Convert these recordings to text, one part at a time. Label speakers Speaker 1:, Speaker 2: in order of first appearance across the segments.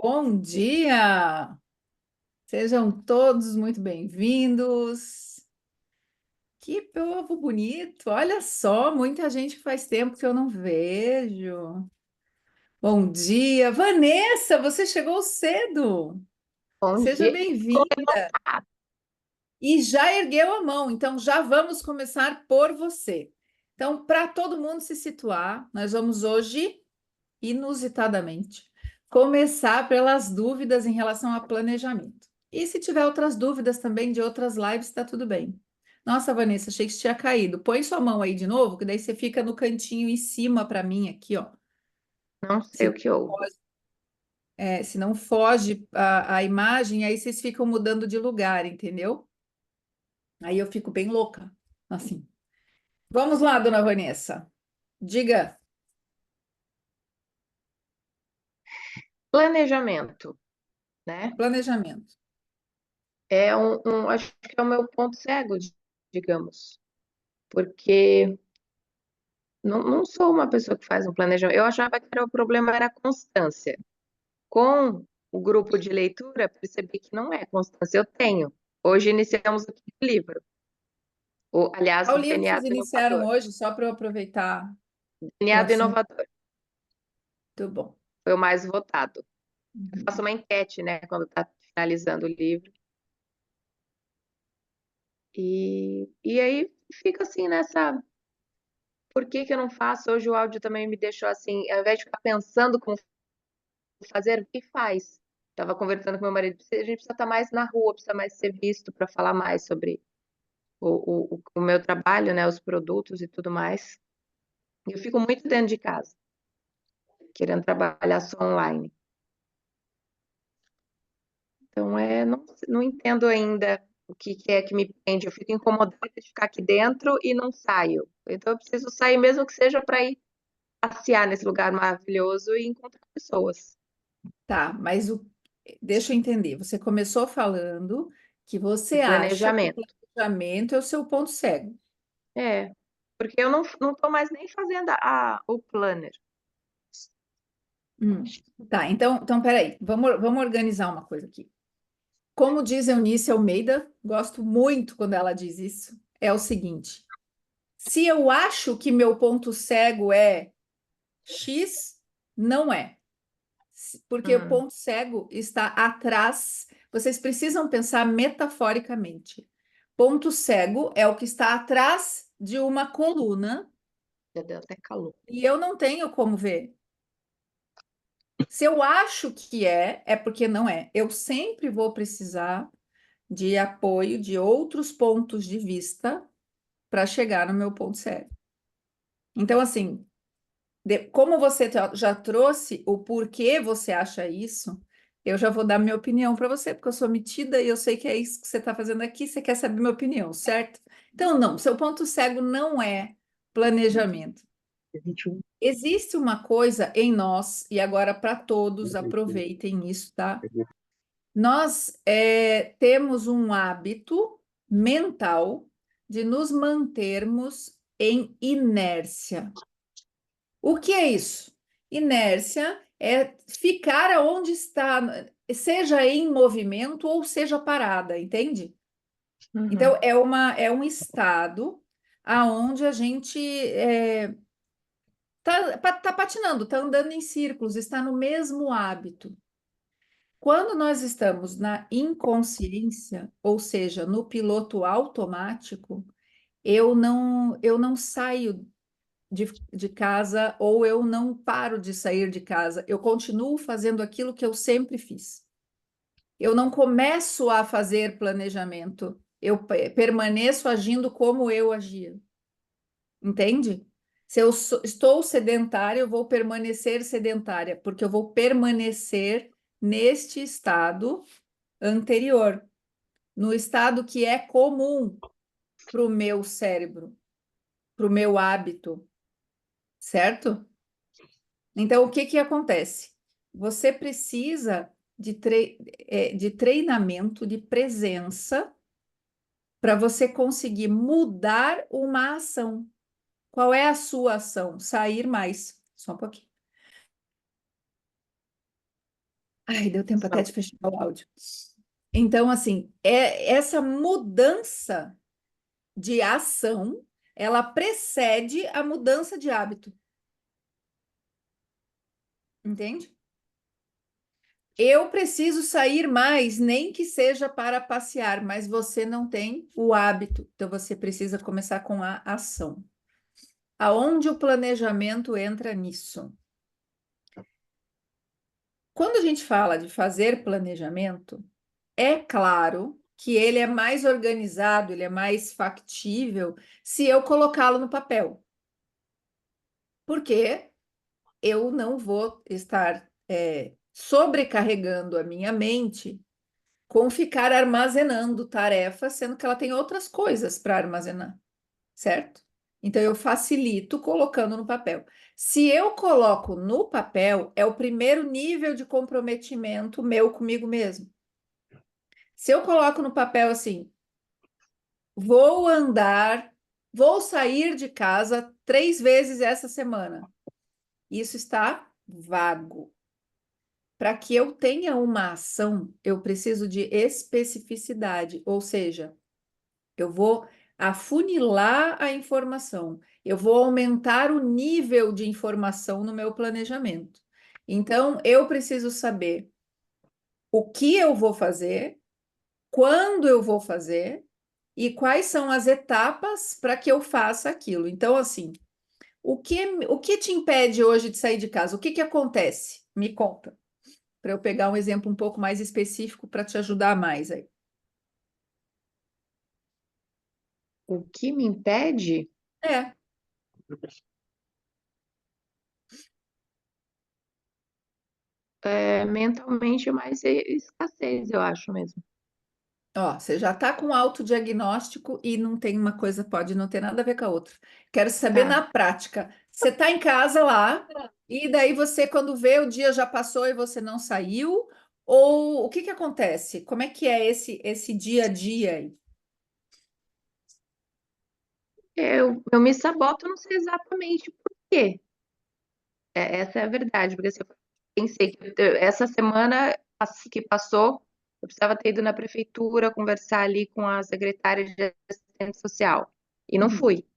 Speaker 1: Bom dia! Sejam todos muito bem-vindos. Que povo bonito! Olha só, muita gente que faz tempo que eu não vejo. Bom dia, Vanessa, você chegou cedo.
Speaker 2: Bom
Speaker 1: Seja
Speaker 2: dia.
Speaker 1: bem-vinda.
Speaker 2: Ah,
Speaker 1: E já ergueu a mão, então já vamos começar por você. Então, para todo mundo se situar, nós vamos hoje, inusitadamente, começar pelas dúvidas em relação a planejamento. E se tiver outras dúvidas também de outras lives, está tudo bem. Nossa, Vanessa, achei que você tinha caído. Põe sua mão aí de novo, que daí você fica no cantinho em cima para mim aqui, ó.
Speaker 2: não sei o
Speaker 1: Se,
Speaker 2: que houve.
Speaker 1: se não foge a imagem, aí vocês ficam mudando de lugar, entendeu? Aí eu fico bem louca, assim. Vamos lá, dona Vanessa. Diga,
Speaker 2: Planejamento, né?
Speaker 1: planejamento.
Speaker 2: Acho que é o meu ponto cego, digamos, porque não sou uma pessoa que faz um planejamento. Eu achava que o problema era a constância. Com o grupo de leitura, percebi que não é constância. Eu tenho. Hoje iniciamos o quinto livro, aliás,
Speaker 1: Qual
Speaker 2: o
Speaker 1: livro
Speaker 2: DNA
Speaker 1: vocês
Speaker 2: do
Speaker 1: iniciaram
Speaker 2: Inovador.
Speaker 1: hoje, só para eu aproveitar o
Speaker 2: DNA do
Speaker 1: assunto?
Speaker 2: Inovador
Speaker 1: Muito bom.
Speaker 2: foi o mais votado. Eu faço
Speaker 1: Uhum.
Speaker 2: uma enquete, né, quando está finalizando o livro. E aí fica assim nessa. Por que que eu não faço? Hoje o áudio também me deixou assim, ao invés de ficar pensando como fazer, o que faz? Estava conversando com meu marido, a gente precisa estar mais na rua, precisa mais ser visto para falar mais sobre o meu trabalho, né, os produtos e tudo mais. E eu fico muito dentro de casa, querendo trabalhar só online. Então, não entendo ainda o que que é que me prende. Eu fico incomodada de ficar aqui dentro e não saio. Então, eu preciso sair, mesmo que seja para ir passear nesse lugar maravilhoso e encontrar pessoas.
Speaker 1: Tá, mas deixa eu entender. Você começou falando que
Speaker 2: De
Speaker 1: você acha que o
Speaker 2: planejamento.
Speaker 1: planejamento é o seu ponto cego.
Speaker 2: É, porque eu não estou mais nem fazendo o planner.
Speaker 1: Hum. Tá, então peraí, vamos organizar uma coisa aqui. Como diz Eunice Almeida, gosto muito quando ela diz isso, é o seguinte: se eu acho que meu ponto cego é X, não é. Porque o
Speaker 2: Hum,
Speaker 1: ponto cego está atrás. Vocês precisam pensar metaforicamente. Ponto cego é o que está atrás de uma coluna
Speaker 2: já deu até calor.
Speaker 1: e eu não tenho como ver. Se eu acho que é porque não é. Eu sempre vou precisar de apoio de outros pontos de vista para chegar no meu ponto cego. Então, assim, como você já trouxe o porquê você acha isso, eu já vou dar minha opinião para você, porque eu sou metida e eu sei que é isso que você está fazendo aqui, você quer saber minha opinião, certo? Então, não, seu ponto cego não é planejamento.
Speaker 2: 21.
Speaker 1: Existe uma coisa em nós, e agora para todos, aproveitem isso, tá? Nós temos um hábito mental de nos mantermos em inércia. O que é isso? Inércia é ficar aonde está, seja em movimento ou seja parada, entende? Então,
Speaker 2: Uhum.
Speaker 1: é um estado aonde a gente tá patinando, está andando em círculos, está no mesmo hábito. Quando nós estamos na inconsciência, ou seja, no piloto automático, eu não saio de casa ou eu não paro de sair de casa. Eu continuo fazendo aquilo que eu sempre fiz. Eu não começo a fazer planejamento. Eu permaneço agindo como eu agia. Entende? Se eu estou sedentária, eu vou permanecer sedentária, porque eu vou permanecer neste estado anterior, no estado que é comum para o meu cérebro, para o meu hábito, certo? Então, o que que acontece? Você precisa de treinamento, de presença, para você conseguir mudar uma ação. Qual é a sua ação? Sair mais. Só um pouquinho. Ai, deu tempo até
Speaker 2: Só.
Speaker 1: de fechar o áudio. Então, assim, essa mudança de ação, ela precede a mudança de hábito, entende? Eu preciso sair mais, nem que seja para passear, mas você não tem o hábito, então você precisa começar com a ação. Aonde o planejamento entra nisso? Quando a gente fala de fazer planejamento, é claro que ele é mais organizado, ele é mais factível se eu colocá-lo no papel, porque eu não vou estar sobrecarregando a minha mente com ficar armazenando tarefas, sendo que ela tem outras coisas para armazenar, certo? Então eu facilito colocando no papel. Se eu coloco no papel, é o primeiro nível de comprometimento meu comigo mesmo. Se eu coloco no papel assim, vou andar, vou sair de casa 3 vezes essa semana. Isso está vago. Para que eu tenha uma ação, eu preciso de especificidade, ou seja, eu vou afunilar a informação, eu vou aumentar o nível de informação no meu planejamento. Então, eu preciso saber o que eu vou fazer, quando eu vou fazer e quais são as etapas para que eu faça aquilo. Então, assim, o que te impede hoje de sair de casa? O que que acontece? Me conta, para eu pegar um exemplo um pouco mais específico para te ajudar mais aí.
Speaker 2: O que me impede
Speaker 1: É,
Speaker 2: é mentalmente mais escassez, eu acho mesmo.
Speaker 1: ó, você já está com autodiagnóstico e não tem uma coisa, pode não ter nada a ver com a outra. Quero saber
Speaker 2: Tá.
Speaker 1: na prática. Você está em casa lá, e daí você, quando vê, o dia já passou e você não saiu? Ou o que que acontece? Como é que é esse dia a dia aí?
Speaker 2: Eu me saboto, eu não sei exatamente por quê. Essa é a verdade, porque assim, eu pensei que essa semana que passou, eu precisava ter ido na prefeitura conversar ali com a secretária de assistente social. E não
Speaker 1: Uhum.
Speaker 2: fui.
Speaker 1: Tá,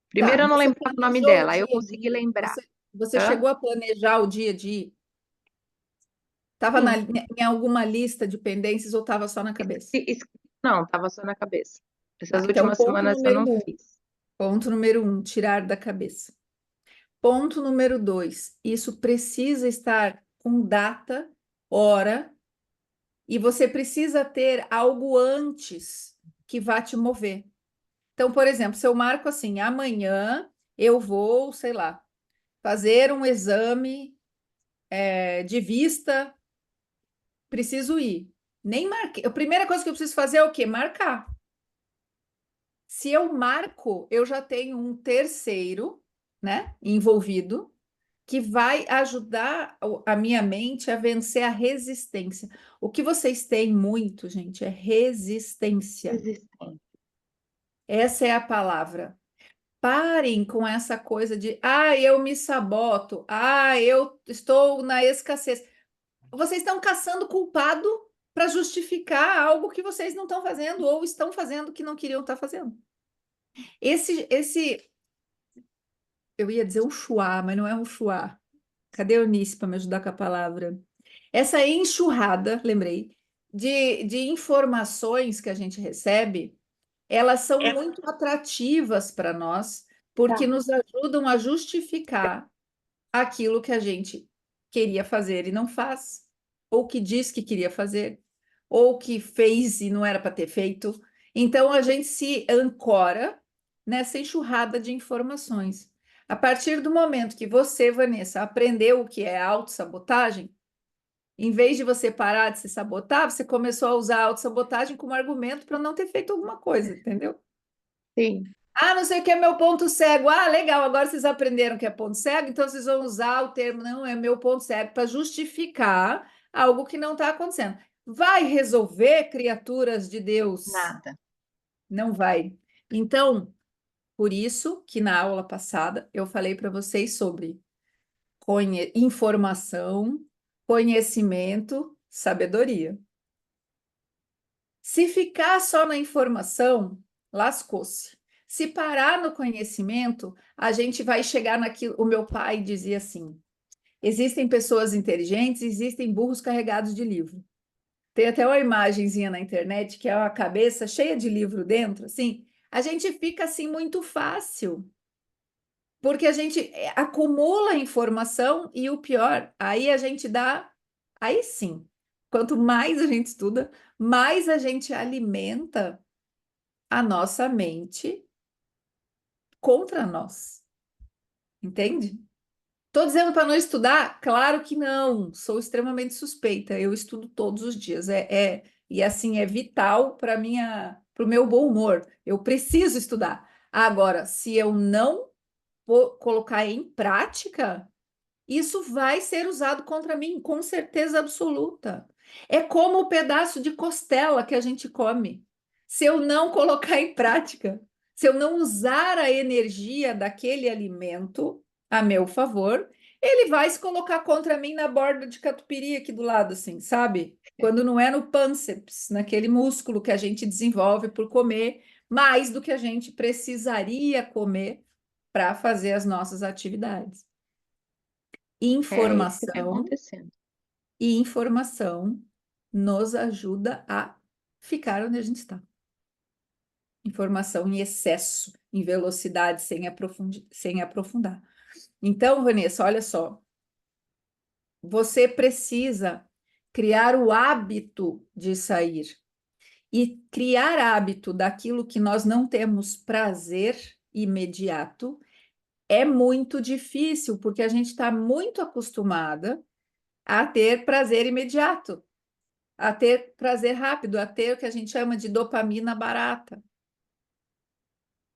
Speaker 2: Primeiro eu não
Speaker 1: você
Speaker 2: lembrava o nome
Speaker 1: planejou o
Speaker 2: dela, aí eu
Speaker 1: dia a
Speaker 2: consegui
Speaker 1: dia?
Speaker 2: lembrar.
Speaker 1: Você
Speaker 2: Hã?
Speaker 1: chegou a planejar o dia a dia? Estava
Speaker 2: Sim.
Speaker 1: em alguma lista de pendências ou estava só na cabeça?
Speaker 2: Não, estava só na cabeça.
Speaker 1: Tá,
Speaker 2: Essas
Speaker 1: então,
Speaker 2: últimas semanas eu não fiz.
Speaker 1: ponto número um, tirar da cabeça. Ponto número dois, isso precisa estar com data, hora, e você precisa ter algo antes que vá te mover. Então, por exemplo, se eu marco assim, amanhã eu vou, sei lá, fazer um exame de vista, preciso ir. Nem marquei. A primeira coisa que eu preciso fazer é o quê? Marcar. Se eu marco, eu já tenho um terceiro, né, envolvido que vai ajudar a minha mente a vencer a resistência. O que vocês têm muito, gente, é resistência.
Speaker 2: Resistente.
Speaker 1: Essa é a palavra. Parem com essa coisa de, eu me saboto, eu estou na escassez. Vocês estão caçando culpado para justificar algo que vocês não estão fazendo ou estão fazendo que não queriam estar fazendo. Eu ia dizer um chuá, mas não é um chuá. Cadê a Eunice para me ajudar com a palavra? Essa enxurrada, lembrei, de informações que a gente recebe, elas são muito atrativas para nós, porque
Speaker 2: Tá.
Speaker 1: nos ajudam a justificar aquilo que a gente queria fazer e não faz, ou que diz que queria fazer, ou que fez e não era para ter feito. Então a gente se ancora nessa enxurrada de informações. A partir do momento que você, Vanessa, aprendeu o que é autossabotagem, em vez de você parar de se sabotar, você começou a usar a autossabotagem como argumento para não ter feito alguma coisa, entendeu?
Speaker 2: Sim.
Speaker 1: Não sei o que é meu ponto cego. Legal, agora vocês aprenderam que é ponto cego, então vocês vão usar o termo não é meu ponto cego para justificar algo que não está acontecendo. Vai resolver, criaturas de Deus?
Speaker 2: Nada.
Speaker 1: Não vai. Então, por isso que na aula passada eu falei para vocês sobre informação, conhecimento, sabedoria. Se ficar só na informação, lascou-se. Se parar no conhecimento, a gente vai chegar naquilo. O meu pai dizia assim: existem pessoas inteligentes, existem burros carregados de livro. Tem até uma imagenzinha na internet que é uma cabeça cheia de livro dentro, assim. A gente fica assim muito fácil, porque a gente acumula informação e o pior, aí a gente dá, aí sim, quanto mais a gente estuda, mais a gente alimenta a nossa mente contra nós, entende? Estou dizendo para não estudar? Claro que não, sou extremamente suspeita, eu estudo todos os dias, e assim, é vital para o meu bom humor, eu preciso estudar. Agora, se eu não colocar em prática, isso vai ser usado contra mim, com certeza absoluta. É como o pedaço de costela que a gente come. Se eu não colocar em prática, se eu não usar a energia daquele alimento a meu favor, ele vai se colocar contra mim na borda de catupiry aqui do lado, assim, sabe? Quando não é no pânceps, naquele músculo que a gente desenvolve por comer mais do que a gente precisaria comer para fazer as nossas atividades.
Speaker 2: É isso que está
Speaker 1: Informação
Speaker 2: acontecendo.
Speaker 1: e informação nos ajuda a ficar onde a gente está. Informação em excesso, em velocidade, sem aprofundar. Então, Vanessa, olha só, você precisa criar o hábito de sair. E criar hábito daquilo que nós não temos prazer imediato é muito difícil, porque a gente está muito acostumada a ter prazer imediato, a ter prazer rápido, a ter o que a gente chama de dopamina barata.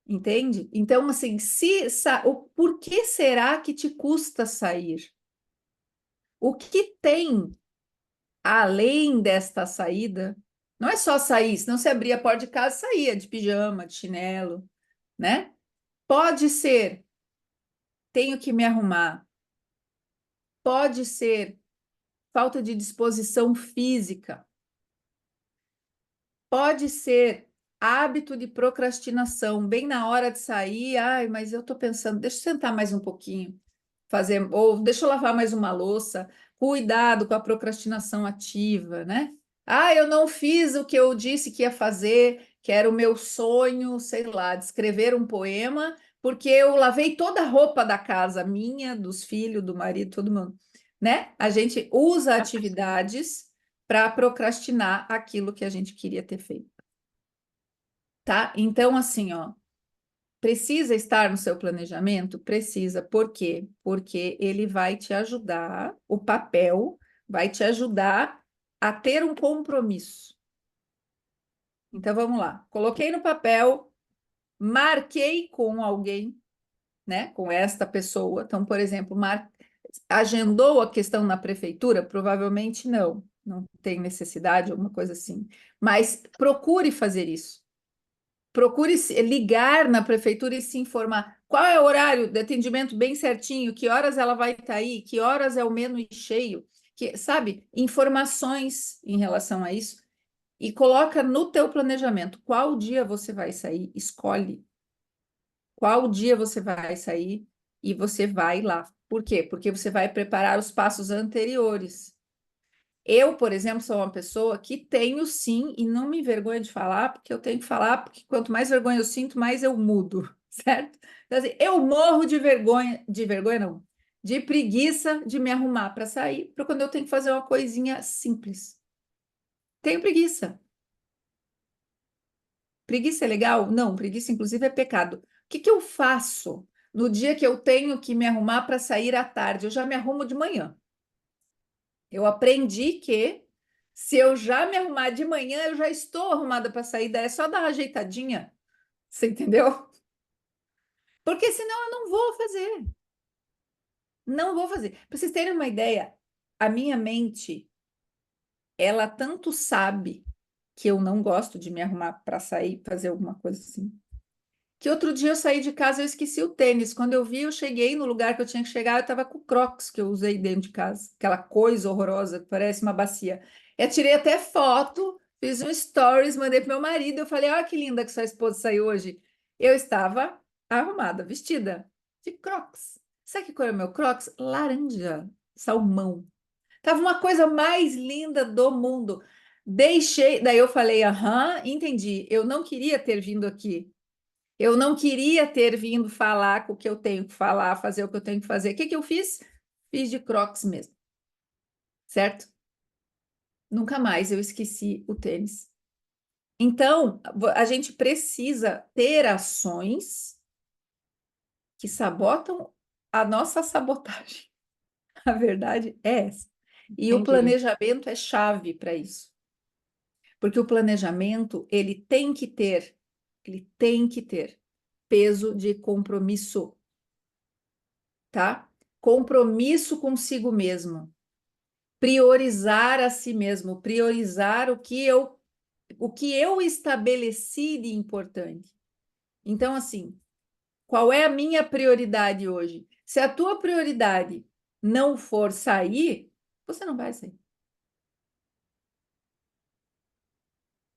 Speaker 1: Entende? Então, assim, o por que será que te custa sair? O que tem além desta saída? Não é só sair, senão você abria a porta de casa e saía de pijama, de chinelo, né? Pode ser, tenho que me arrumar. Pode ser falta de disposição física. Pode ser hábito de procrastinação, bem na hora de sair, ai, mas eu estou pensando, deixa eu sentar mais um pouquinho, fazer, ou deixa eu lavar mais uma louça, cuidado com a procrastinação ativa, né? Ah, eu não fiz o que eu disse que ia fazer, que era o meu sonho, sei lá, de escrever um poema, porque eu lavei toda a roupa da casa, minha, dos filhos, do marido, todo mundo, né? A gente usa atividades para procrastinar aquilo que a gente queria ter feito, tá? Então, assim, ó, precisa estar no seu planejamento? Precisa. Por quê? Porque ele vai te ajudar, o papel vai te ajudar a ter um compromisso. Então, vamos lá. Coloquei no papel, marquei com alguém, né? Com esta pessoa. Então, por exemplo, agendou a questão na prefeitura? Provavelmente não. Não tem necessidade, alguma coisa assim. Mas procure fazer isso. Procure ligar na prefeitura e se informar. Qual é o horário de atendimento bem certinho? Que horas ela vai estar aí? Que horas é o menos cheio? Que, sabe? Informações em relação a isso. E coloca no teu planejamento. Qual dia você vai sair? Escolhe. Qual dia você vai sair e você vai lá. Por quê? Porque você vai preparar os passos anteriores. Eu, por exemplo, sou uma pessoa que tenho sim, e não me envergonho de falar, porque eu tenho que falar, porque quanto mais vergonha eu sinto, mais eu mudo, certo? Então, assim, eu morro de vergonha não, de preguiça de me arrumar para sair, para quando eu tenho que fazer uma coisinha simples. Tenho preguiça. Preguiça é legal? Não, preguiça, inclusive, é pecado. O que que eu faço no dia que eu tenho que me arrumar para sair à tarde? Eu já me arrumo de manhã. Eu aprendi que se eu já me arrumar de manhã, eu já estou arrumada para sair, daí é só dar uma ajeitadinha, você entendeu? Porque senão eu não vou fazer. Não vou fazer. Para vocês terem uma ideia, a minha mente, ela tanto sabe que eu não gosto de me arrumar para sair, fazer alguma coisa assim, que outro dia eu saí de casa e eu esqueci o tênis. Quando eu vi, eu cheguei no lugar que eu tinha que chegar, eu estava com o Crocs que eu usei dentro de casa, aquela coisa horrorosa que parece uma bacia. Eu tirei até foto, fiz um stories, mandei pro meu marido, eu falei: olha que linda que sua esposa saiu hoje. Eu estava arrumada, vestida de Crocs. Sabe que cor é o meu Crocs? Laranja, salmão. Tava uma coisa mais linda do mundo. Deixei, daí eu falei: aham, entendi. Eu não queria ter vindo aqui. Eu não queria ter vindo falar com o que eu tenho que falar, fazer o que eu tenho que fazer. O que que eu fiz? Fiz de Crocs mesmo, certo? Nunca mais eu esqueci o tênis. Então, a gente precisa ter ações que sabotam a nossa sabotagem. A verdade é essa. E o
Speaker 2: Entendi.
Speaker 1: planejamento é chave para isso. Porque o planejamento, ele tem que ter peso de compromisso, tá? Compromisso consigo mesmo, priorizar a si mesmo, priorizar o que eu estabeleci de importante. Então, assim, qual é a minha prioridade hoje? Se a tua prioridade não for sair, você não vai sair.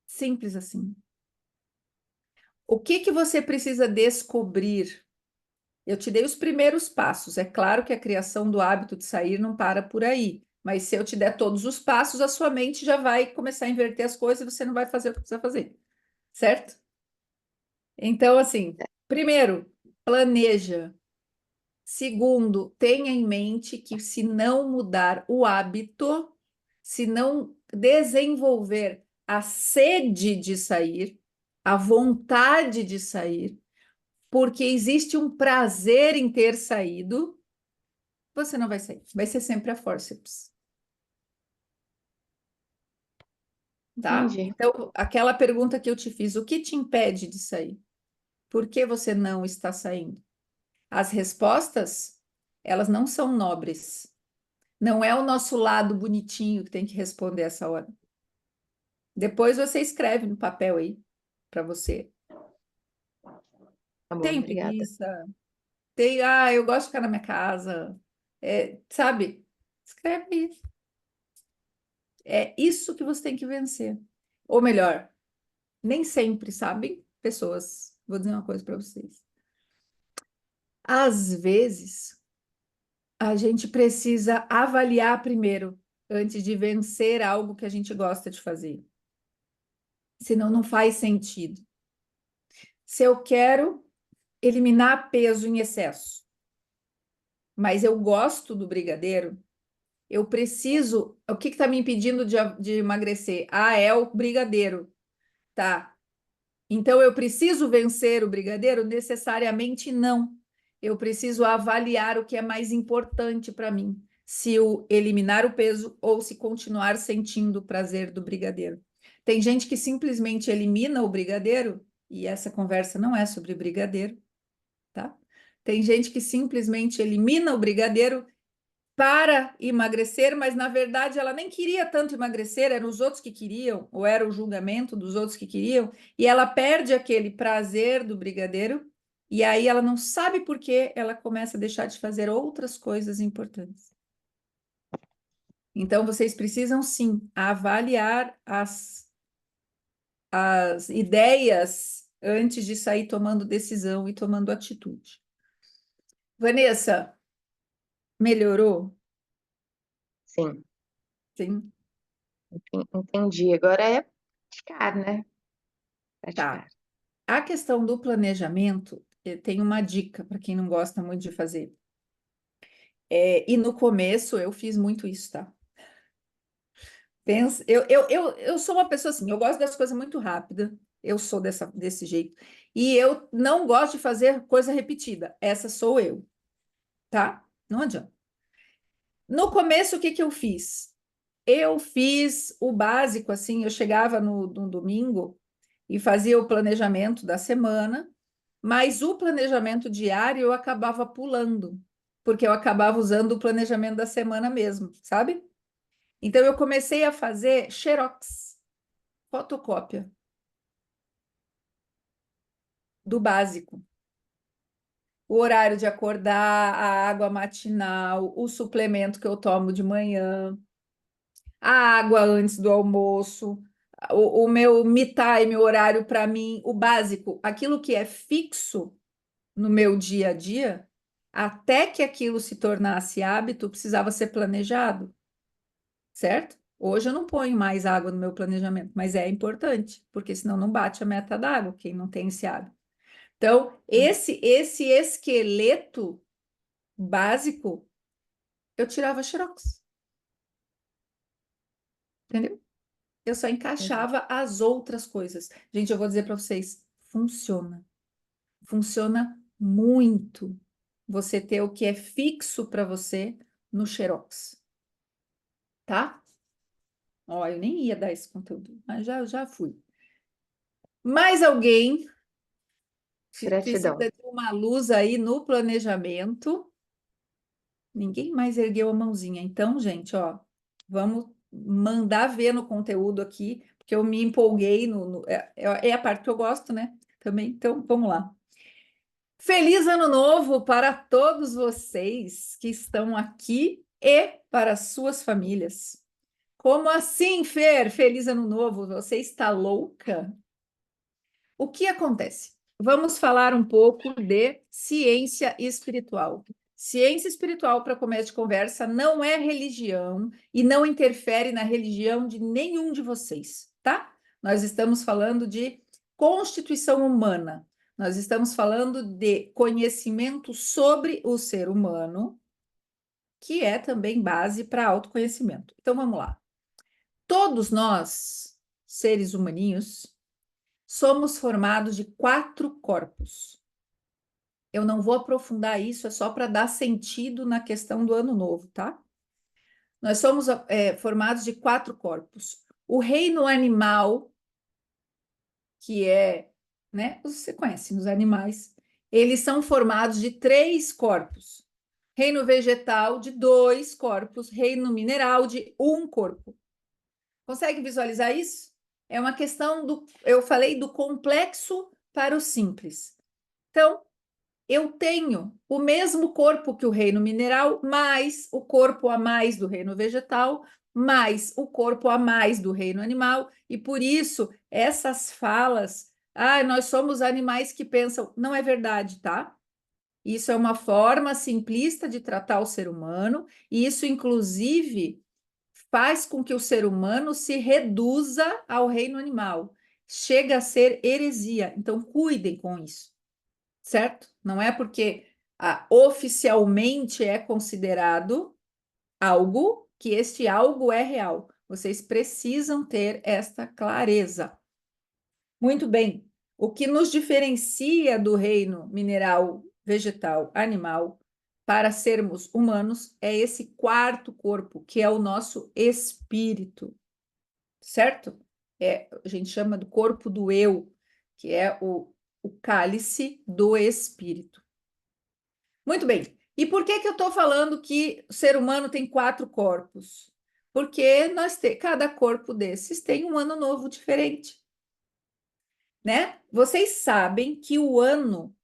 Speaker 1: Simples assim. O que que você precisa descobrir? Eu te dei os primeiros passos. É claro que a criação do hábito de sair não para por aí, mas se eu te der todos os passos, a sua mente já vai começar a inverter as coisas e você não vai fazer o que precisa fazer, certo? Então, assim, primeiro, planeja. Segundo, tenha em mente que se não mudar o hábito, se não desenvolver a sede de sair, a vontade de sair, porque existe um prazer em ter saído, você não vai sair. Vai ser sempre a forceps, tá?
Speaker 2: Entendi.
Speaker 1: Então, aquela pergunta que eu te fiz, o que te impede de sair? Por que você não está saindo? As respostas, elas não são nobres. Não é o nosso lado bonitinho que tem que responder essa hora. Depois você escreve no papel aí para você.
Speaker 2: Tá bom,
Speaker 1: Tem
Speaker 2: obrigada.
Speaker 1: preguiça? Eu gosto de ficar na minha casa. É, sabe? Escreve isso. É isso que você tem que vencer. Ou melhor, nem sempre, sabem? Pessoas, vou dizer uma coisa para vocês. Às vezes, a gente precisa avaliar primeiro, antes de vencer algo que a gente gosta de fazer. Senão, não faz sentido. Se eu quero eliminar peso em excesso, mas eu gosto do brigadeiro, eu preciso. O que está me impedindo de emagrecer? Ah, é o brigadeiro. Tá. Então, eu preciso vencer o brigadeiro? Necessariamente não. Eu preciso avaliar o que é mais importante para mim, se o eliminar o peso ou se continuar sentindo o prazer do brigadeiro. Tem gente que simplesmente elimina o brigadeiro, e essa conversa não é sobre brigadeiro, tá? Tem gente que simplesmente elimina o brigadeiro para emagrecer, mas na verdade ela nem queria tanto emagrecer, eram os outros que queriam, ou era o julgamento dos outros que queriam, e ela perde aquele prazer do brigadeiro, e aí ela não sabe por que ela começa a deixar de fazer outras coisas importantes. Então vocês precisam sim avaliar as ideias antes de sair tomando decisão e tomando atitude. Vanessa, melhorou?
Speaker 2: Sim,
Speaker 1: Sim,
Speaker 2: entendi. Agora é praticar, né?
Speaker 1: tá.
Speaker 2: Praticar.
Speaker 1: A questão do planejamento, tem uma dica para quem não gosta muito de fazer. E no começo eu fiz muito isso, tá? Pensa, eu sou uma pessoa assim, eu gosto das coisas muito rápida, eu sou desse jeito, e eu não gosto de fazer coisa repetida. Essa sou eu, tá? Não adianta. No começo, o que que eu fiz? Eu fiz o básico, assim, eu chegava no domingo e fazia o planejamento da semana, mas o planejamento diário eu acabava pulando, porque eu acabava usando o planejamento da semana mesmo, sabe? Então eu comecei a fazer xerox, fotocópia. do básico. O horário de acordar, a água matinal, o suplemento que eu tomo de manhã, a água antes do almoço, o meu me time, o horário para mim, o básico, aquilo que é fixo no meu dia a dia, até que aquilo se tornasse hábito, precisava ser planejado, certo? Hoje eu não ponho mais água no meu planejamento, mas é importante, porque senão não bate a meta d'água, quem não tem esse hábito. Então, esse esqueleto básico, eu tirava xerox, entendeu? Eu só encaixava as outras coisas. Gente, eu vou dizer para vocês, funciona. Funciona muito você ter o que é fixo para você no xerox, tá? Ó, eu nem ia dar esse conteúdo, mas já fui. Mais alguém precisa
Speaker 2: Gratidão.
Speaker 1: de uma luz aí no planejamento? Ninguém mais ergueu a mãozinha. Então, gente, ó, vamos mandar ver no conteúdo aqui, porque eu me empolguei é a parte que eu gosto, né? Também. Então, vamos lá. Feliz Ano Novo para todos vocês que estão aqui e para suas famílias. Como assim, Fer? Feliz Ano Novo? Você está louca? O que acontece? Vamos falar um pouco de ciência espiritual. Ciência espiritual, para começo de conversa, não é religião e não interfere na religião de nenhum de vocês, tá? Nós estamos falando de constituição humana. Nós estamos falando de conhecimento sobre o ser humano, que é também base para autoconhecimento. Então vamos lá. Todos nós, seres humaninhos, somos formados de 4 corpos. Eu não vou aprofundar isso, é só para dar sentido na questão do ano novo, tá? Nós somos formados de 4 corpos. O reino animal, que é, né? Você conhece os animais, eles são formados de 3 corpos. Reino vegetal, de 2 corpos. Reino mineral, de 1 corpo. Consegue visualizar isso? É uma questão do. Eu falei do complexo para o simples. Então, eu tenho o mesmo corpo que o reino mineral, mais o corpo a mais do reino vegetal, mais o corpo a mais do reino animal, e por isso essas falas, nós somos animais que pensam, não é verdade, tá? Isso é uma forma simplista de tratar o ser humano, e isso, inclusive, faz com que o ser humano se reduza ao reino animal. Chega a ser heresia. Então, cuidem com isso, certo? Não é porque oficialmente é considerado algo que este algo é real. Vocês precisam ter esta clareza. Muito bem. O que nos diferencia do reino mineral, vegetal, animal, para sermos humanos, é esse 4 corpo, que é o nosso espírito, certo? A gente chama do corpo do eu, que é o cálice do espírito. Muito bem. E por que eu estou falando que o ser humano tem 4 corpos? Porque cada corpo desses tem um ano novo diferente, né? Vocês sabem que o ano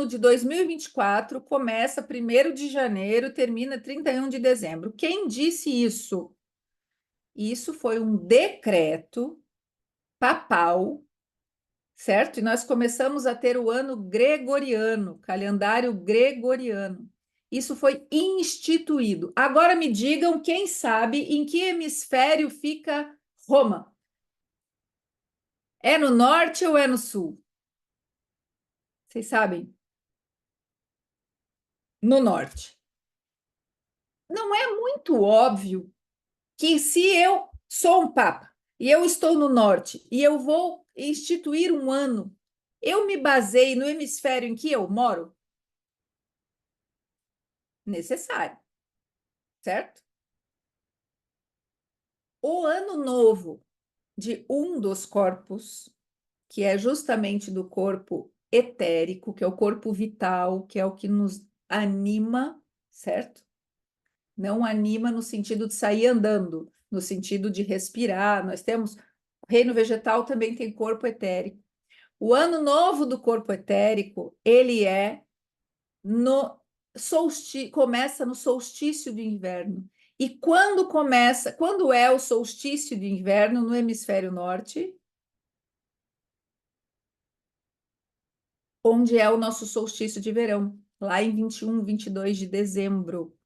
Speaker 1: de 2024 começa 1º de janeiro, termina 31 de dezembro. Quem disse isso? Isso foi um decreto papal, certo? E nós começamos a ter o ano gregoriano, calendário gregoriano. Isso foi instituído. Agora me digam, quem sabe em que hemisfério fica Roma? É no norte ou é no sul? Vocês sabem? No norte. Não é muito óbvio que se eu sou um papa e eu estou no norte e eu vou instituir um ano, eu me baseei no hemisfério em que eu moro? Necessário, certo? O ano novo de um dos corpos, que é justamente do corpo etérico, que é o corpo vital, que é o que nos anima, certo? Não anima no sentido de sair andando, no sentido de respirar. Nós temos, o reino vegetal também tem corpo etérico. O ano novo do corpo etérico, ele é no começa no solstício de inverno. E quando é o solstício de inverno no hemisfério norte? Onde é o nosso solstício de verão, lá em 21, 22 de dezembro.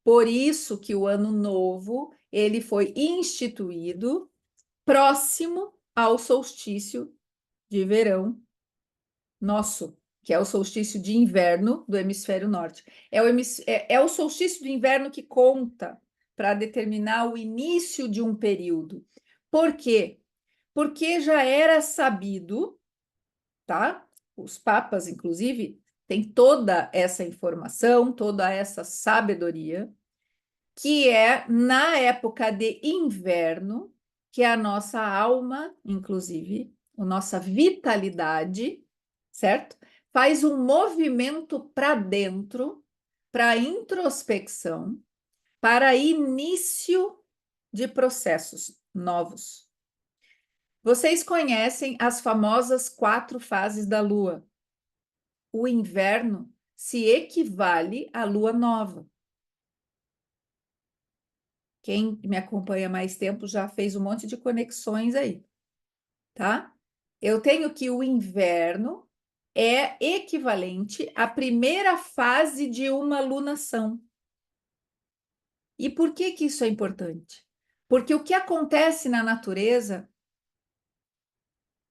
Speaker 1: Por isso que o ano novo, ele foi instituído próximo ao solstício de verão nosso, que é o solstício de inverno do hemisfério norte. É o solstício de inverno que conta para determinar o início de um período. Por quê? Porque já era sabido, tá? Os papas, inclusive, têm toda essa informação, toda essa sabedoria, que é na época de inverno que a nossa alma, inclusive, a nossa vitalidade, certo? Faz um movimento para dentro, para introspecção, para início de processos novos. Vocês conhecem as famosas 4 fases da Lua. O inverno se equivale à Lua nova. Quem me acompanha há mais tempo já fez um monte de conexões aí, tá? Eu tenho que o inverno é equivalente à primeira fase de uma lunação. E por que que isso é importante? Porque o que acontece na natureza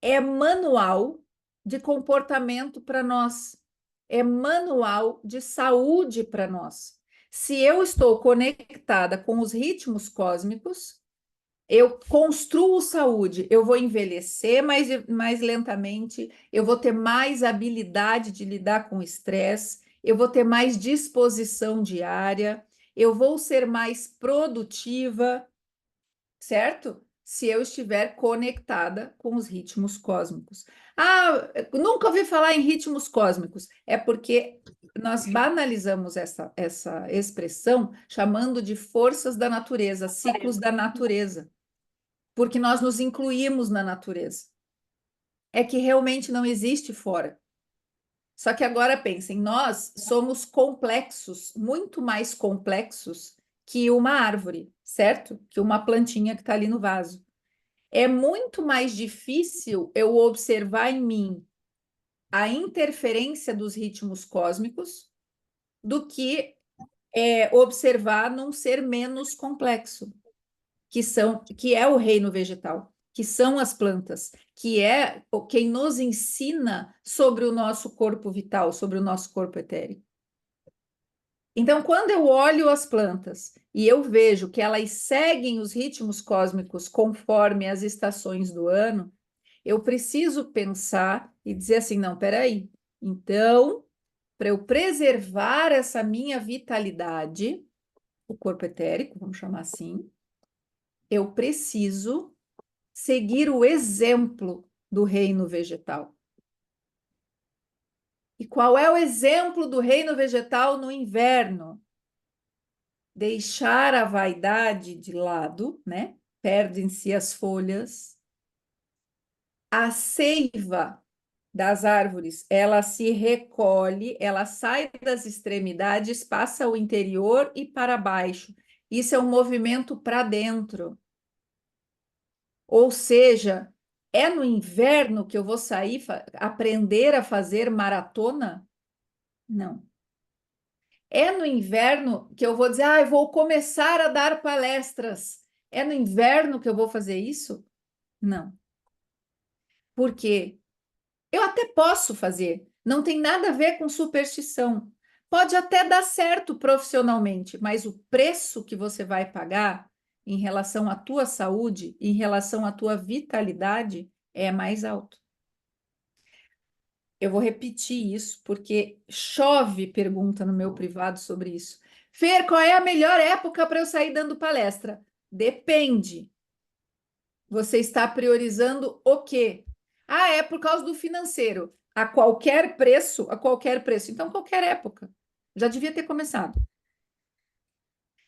Speaker 1: é manual de comportamento para nós, é manual de saúde para nós. Se eu estou conectada com os ritmos cósmicos, eu construo saúde, eu vou envelhecer mais lentamente, eu vou ter mais habilidade de lidar com o estresse, eu vou ter mais disposição diária, eu vou ser mais produtiva, certo? Se eu estiver conectada com os ritmos cósmicos. Ah, nunca ouvi falar em ritmos cósmicos. É porque nós banalizamos essa expressão chamando de forças da natureza, ciclos da natureza, porque nós nos incluímos na natureza. É que realmente não existe fora. Só que agora pensem, nós somos complexos, muito mais complexos que uma árvore, certo? Que uma plantinha que está ali no vaso. É muito mais difícil eu observar em mim a interferência dos ritmos cósmicos do que observar num ser menos complexo, que é o reino vegetal, que são as plantas, que é quem nos ensina sobre o nosso corpo vital, sobre o nosso corpo etérico. Então, quando eu olho as plantas e eu vejo que elas seguem os ritmos cósmicos conforme as estações do ano, eu preciso pensar e dizer assim, não, peraí. Então, para eu preservar essa minha vitalidade, o corpo etérico, vamos chamar assim, eu preciso seguir o exemplo do reino vegetal. E qual é o exemplo do reino vegetal no inverno? Deixar a vaidade de lado, né? Perdem-se as folhas. A seiva das árvores, ela se recolhe, ela sai das extremidades, passa ao interior e para baixo. Isso é um movimento para dentro. Ou seja, é no inverno que eu vou sair, aprender a fazer maratona? Não. É no inverno que eu vou dizer, eu vou começar a dar palestras. É no inverno que eu vou fazer isso? Não. Por quê? Eu até posso fazer, não tem nada a ver com superstição. Pode até dar certo profissionalmente, mas o preço que você vai pagar em relação à tua saúde, em relação à tua vitalidade, é mais alto. Eu vou repetir isso porque chove pergunta no meu privado sobre isso. Fer, qual é a melhor época para eu sair dando palestra? Depende. Você está priorizando o quê? Ah, é por causa do financeiro. A qualquer preço, a qualquer preço. Então, qualquer época. Já devia ter começado.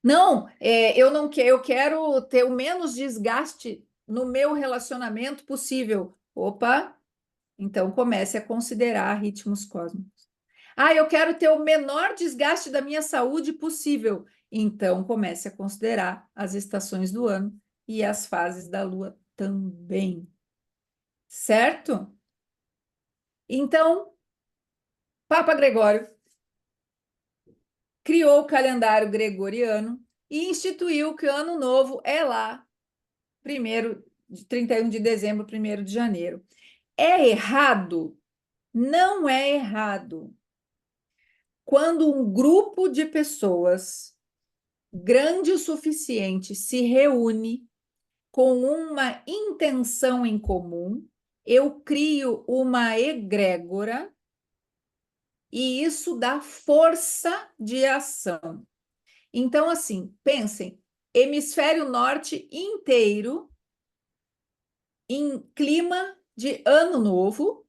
Speaker 1: Não, eu não quero, eu quero ter o menos desgaste no meu relacionamento possível. Opa, Então, comece a considerar ritmos cósmicos. Ah, eu quero ter o menor desgaste da minha saúde possível. Então, comece a considerar as estações do ano e as fases da Lua também. Certo? Então, Papa Gregório criou o calendário gregoriano e instituiu que o ano novo é lá, 31 de dezembro, 1º de janeiro. É errado? Não é errado. Quando um grupo de pessoas grande o suficiente se reúne com uma intenção em comum, eu crio uma egrégora e isso dá força de ação. Então, assim, pensem, hemisfério norte inteiro em clima de ano novo.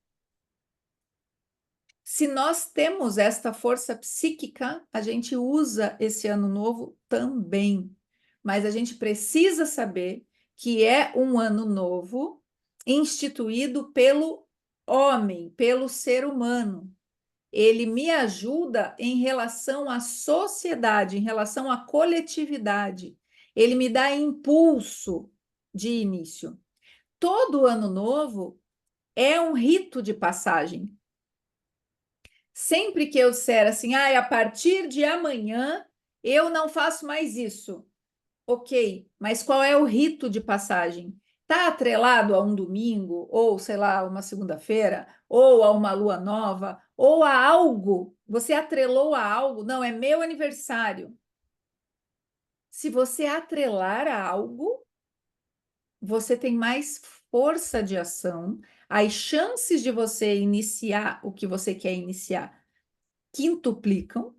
Speaker 1: Se nós temos esta força psíquica, a gente usa esse ano novo também. Mas a gente precisa saber que é um ano novo instituído pelo homem, pelo ser humano. Ele me ajuda em relação à sociedade, em relação à coletividade. Ele me dá impulso de início. Todo ano novo é um rito de passagem. Sempre que eu disser assim, a partir de amanhã eu não faço mais isso. Ok, mas qual é o rito de passagem? Está atrelado a um domingo, ou sei lá, uma segunda-feira, ou a uma lua nova, ou a algo? Você atrelou a algo? Não, é meu aniversário. Se você atrelar a algo, você tem mais força de ação, as chances de você iniciar o que você quer iniciar quintuplicam,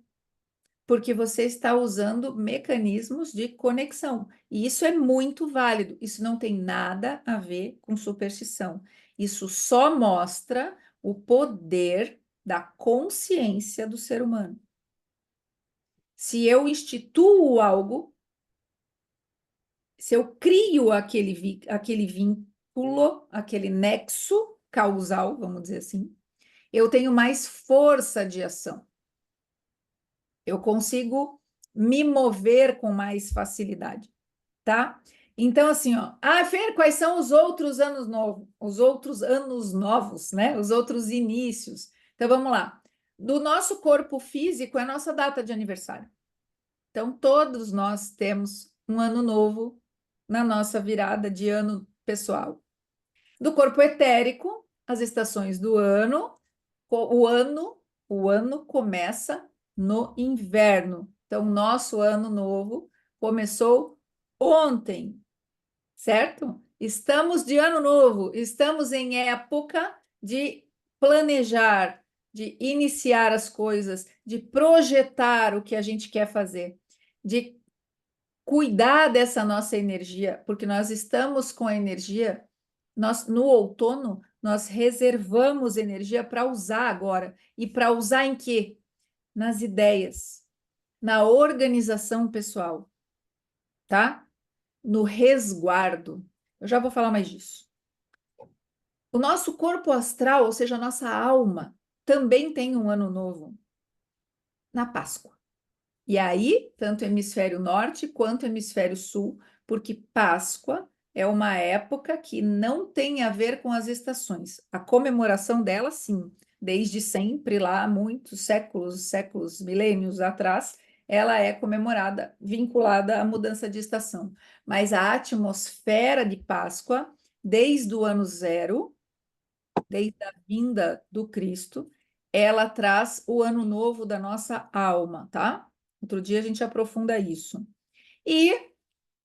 Speaker 1: porque você está usando mecanismos de conexão. E isso é muito válido. Isso não tem nada a ver com superstição. Isso só mostra o poder da consciência do ser humano. Se eu instituo algo, se eu crio aquele vínculo, aquele nexo causal, vamos dizer assim, eu tenho mais força de ação. Eu consigo me mover com mais facilidade, tá? Então, assim, ó, Fer, quais são os outros anos novos? Os outros anos novos, né? Os outros inícios. Então, vamos lá. Do nosso corpo físico é a nossa data de aniversário. Então, todos nós temos um ano novo na nossa virada de ano pessoal. Do corpo etérico, as estações do ano, o ano, o ano começa no inverno. Então, nosso ano novo começou ontem, certo? Estamos de ano novo, estamos em época de planejar, de iniciar as coisas, de projetar o que a gente quer fazer, de cuidar dessa nossa energia, porque nós estamos com a energia, no outono, nós reservamos energia para usar agora. E para usar em quê? Nas ideias, na organização pessoal, tá? No resguardo. Eu já vou falar mais disso. O nosso corpo astral, ou seja, a nossa alma, também tem um ano novo na Páscoa. E aí, tanto hemisfério norte quanto hemisfério sul, porque Páscoa é uma época que não tem a ver com as estações. A comemoração dela, sim, desde sempre, lá, muitos séculos, milênios atrás, ela é comemorada, vinculada à mudança de estação. Mas a atmosfera de Páscoa, desde o ano zero, desde a vinda do Cristo, ela traz o ano novo da nossa alma, tá? Outro dia a gente aprofunda isso. E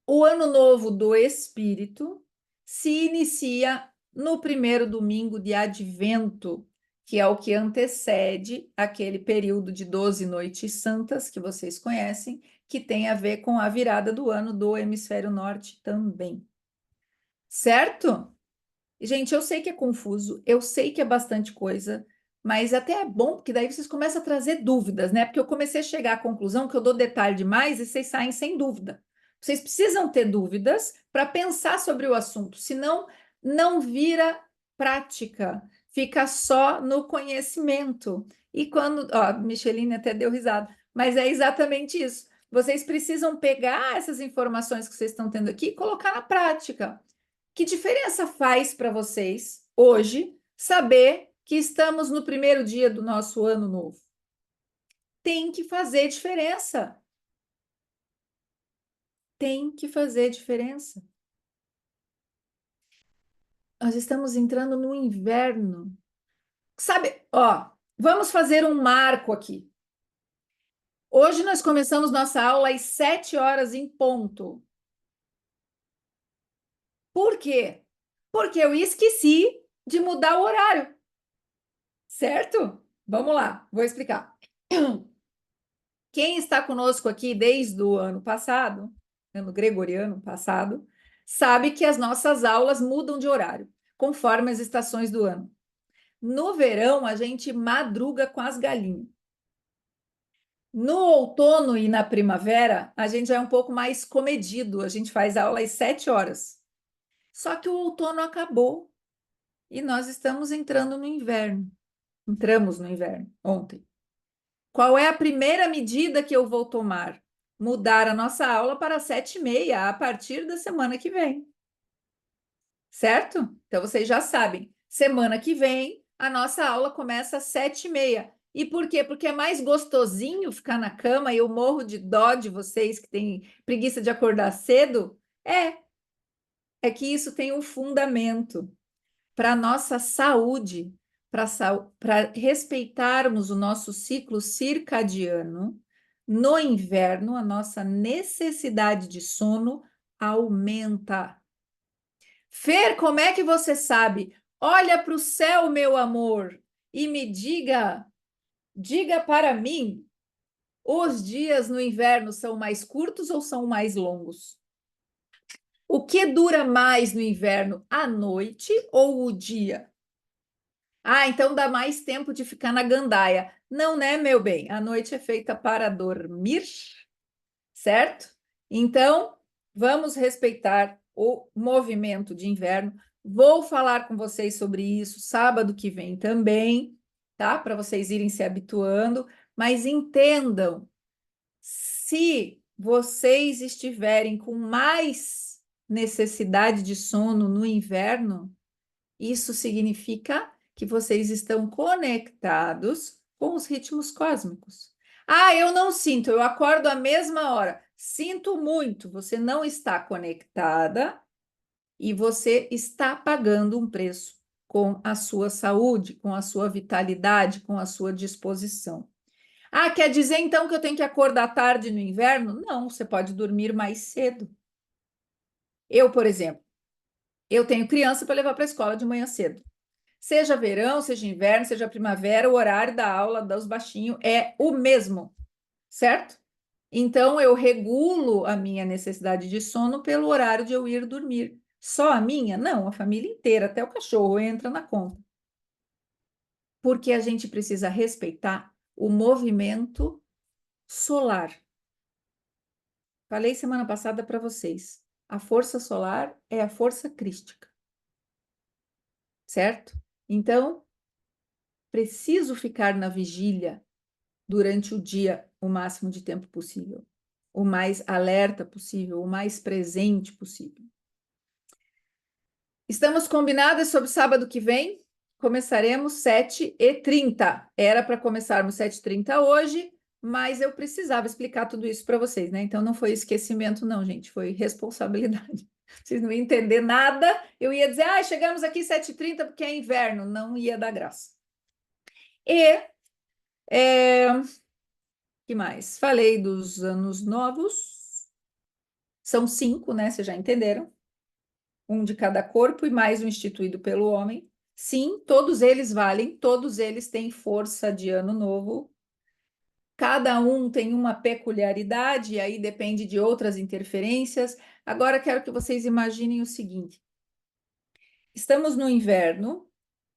Speaker 1: o ano novo do espírito se inicia no primeiro domingo de Advento, que é o que antecede aquele período de 12 noites santas que vocês conhecem, que tem a ver com a virada do ano do hemisfério norte também. Certo? Gente, eu sei que é confuso, eu sei que é bastante coisa, mas até é bom, porque daí vocês começam a trazer dúvidas, né? Porque eu comecei a chegar à conclusão que eu dou detalhe demais e vocês saem sem dúvida. Vocês precisam ter dúvidas para pensar sobre o assunto, senão não vira prática, fica só no conhecimento. E quando, ó, Micheline até deu risada, mas é exatamente isso. Vocês precisam pegar essas informações que vocês estão tendo aqui e colocar na prática. Que diferença faz para vocês hoje saber que estamos no primeiro dia do nosso ano novo? Tem que fazer diferença. Tem que fazer diferença. Nós estamos entrando no inverno. Sabe, ó, vamos fazer um marco aqui. Hoje nós começamos nossa aula às 7 horas em ponto. Por quê? Porque eu esqueci de mudar o horário. Certo? Vamos lá, vou explicar. Quem está conosco aqui desde o ano passado, ano gregoriano passado, sabe que as nossas aulas mudam de horário, conforme as estações do ano. No verão, a gente madruga com as galinhas. No outono e na primavera, a gente já é um pouco mais comedido, a gente faz aula às 7 horas. Só que o outono acabou e nós estamos entrando no inverno. Entramos no inverno ontem. Qual é a primeira medida que eu vou tomar? Mudar a nossa aula para 7h30 a partir da semana que vem. Certo? Então vocês já sabem. Semana que vem, a nossa aula começa às 7h30. E por quê? Porque é mais gostosinho ficar na cama e eu morro de dó de vocês que têm preguiça de acordar cedo. É que isso tem um fundamento para a nossa saúde, para respeitarmos o nosso ciclo circadiano. No inverno, a nossa necessidade de sono aumenta. Fer, como é que você sabe? Olha para o céu, meu amor, e me diga para mim, os dias no inverno são mais curtos ou são mais longos? O que dura mais no inverno, a noite ou o dia? Ah, então dá mais tempo de ficar na gandaia. Não, né, meu bem? A noite é feita para dormir, certo? Então, vamos respeitar o movimento de inverno. Vou falar com vocês sobre isso sábado que vem também, tá? Para vocês irem se habituando, mas entendam, se vocês estiverem com mais necessidade de sono no inverno, isso significa que vocês estão conectados com os ritmos cósmicos. Ah, eu não sinto, eu acordo à mesma hora. Sinto muito, você não está conectada e você está pagando um preço com a sua saúde, com a sua vitalidade, com a sua disposição. Ah, quer dizer então que eu tenho que acordar tarde no inverno? Não, você pode dormir mais cedo. Eu, por exemplo, eu tenho criança para levar para a escola de manhã cedo. Seja verão, seja inverno, seja primavera, o horário da aula dos baixinhos é o mesmo, certo? Então, eu regulo a minha necessidade de sono pelo horário de eu ir dormir. Só a minha? Não, a família inteira, até o cachorro entra na conta. Porque a gente precisa respeitar o movimento solar. Falei semana passada para vocês. A força solar é a força crística, certo? Então, preciso ficar na vigília durante o dia o máximo de tempo possível, o mais alerta possível, o mais presente possível. Estamos combinadas sobre sábado que vem? Começaremos 7h30. Era para começarmos 7h30 hoje, mas eu precisava explicar tudo isso para vocês, né? Então não foi esquecimento, não, gente, foi responsabilidade. Vocês não iam entender nada, eu ia dizer, chegamos aqui 7h30 porque é inverno, não ia dar graça. E que mais? Falei dos anos novos. São 5, né? Vocês já entenderam? Um de cada corpo e mais um instituído pelo homem. Sim, todos eles valem, todos eles têm força de ano novo. Cada um tem uma peculiaridade, e aí depende de outras interferências. Agora quero que vocês imaginem o seguinte: estamos no inverno.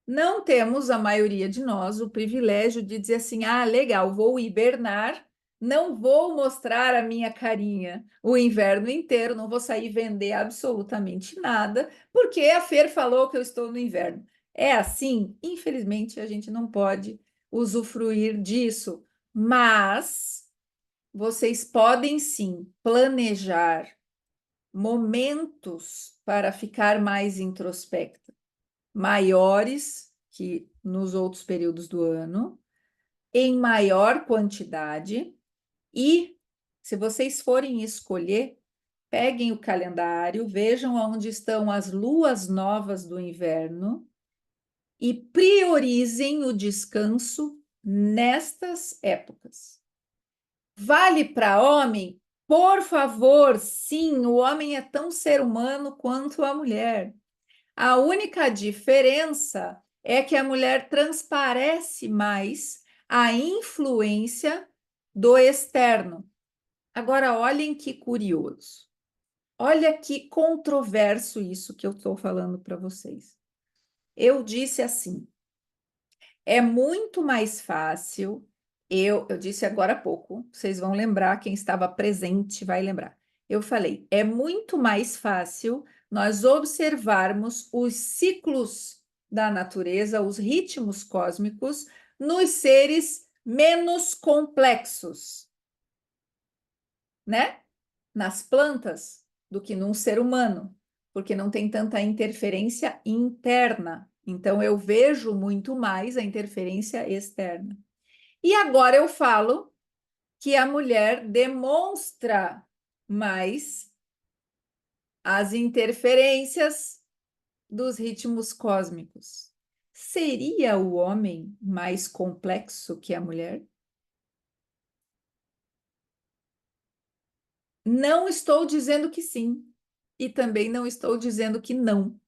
Speaker 1: Não temos, a maioria de nós, o privilégio de dizer assim: legal, vou hibernar, não vou mostrar a minha carinha o inverno inteiro, não vou sair vender absolutamente nada, porque a Fer falou que eu estou no inverno. é assim, infelizmente a gente não pode usufruir disso, mas vocês podem sim planejar momentos para ficar mais introspecta, maiores que nos outros períodos do ano, em maior quantidade, e se vocês forem escolher, peguem o calendário, vejam onde estão as luas novas do inverno e priorizem o descanso nestas épocas. Vale para homem? Por favor, sim, o homem é tão ser humano quanto a mulher. A única diferença é que a mulher transparece mais a influência do externo. Agora, olhem que curioso. Olha que controverso isso que eu estou falando para vocês. Eu disse assim: é muito mais fácil. Eu disse agora há pouco, vocês vão lembrar, quem estava presente vai lembrar. Eu falei, é muito mais fácil nós observarmos os ciclos da natureza, os ritmos cósmicos, nos seres menos complexos, né? Nas plantas, do que num ser humano, porque não tem tanta interferência interna. Então, eu vejo muito mais a interferência externa. E agora eu falo que a mulher demonstra mais as interferências dos ritmos cósmicos. Seria o homem mais complexo que a mulher? Não estou dizendo que sim, e também não estou dizendo que não,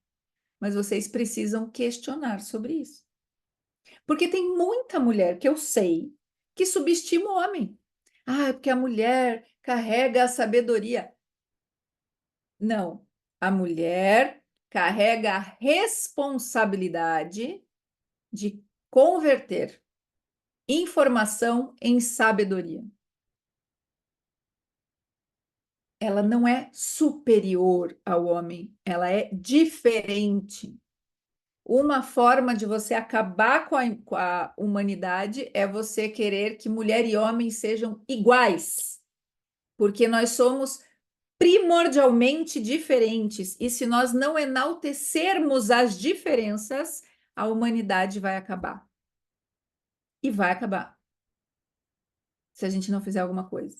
Speaker 1: mas vocês precisam questionar sobre isso. Porque tem muita mulher que eu sei que subestima o homem. Ah, é porque a mulher carrega a sabedoria. Não, a mulher carrega a responsabilidade de converter informação em sabedoria. Ela não é superior ao homem, ela é diferente. Uma forma de você acabar com a humanidade é você querer que mulher e homem sejam iguais, porque nós somos primordialmente diferentes, e se nós não enaltecermos as diferenças, a humanidade vai acabar. E vai acabar, se a gente não fizer alguma coisa,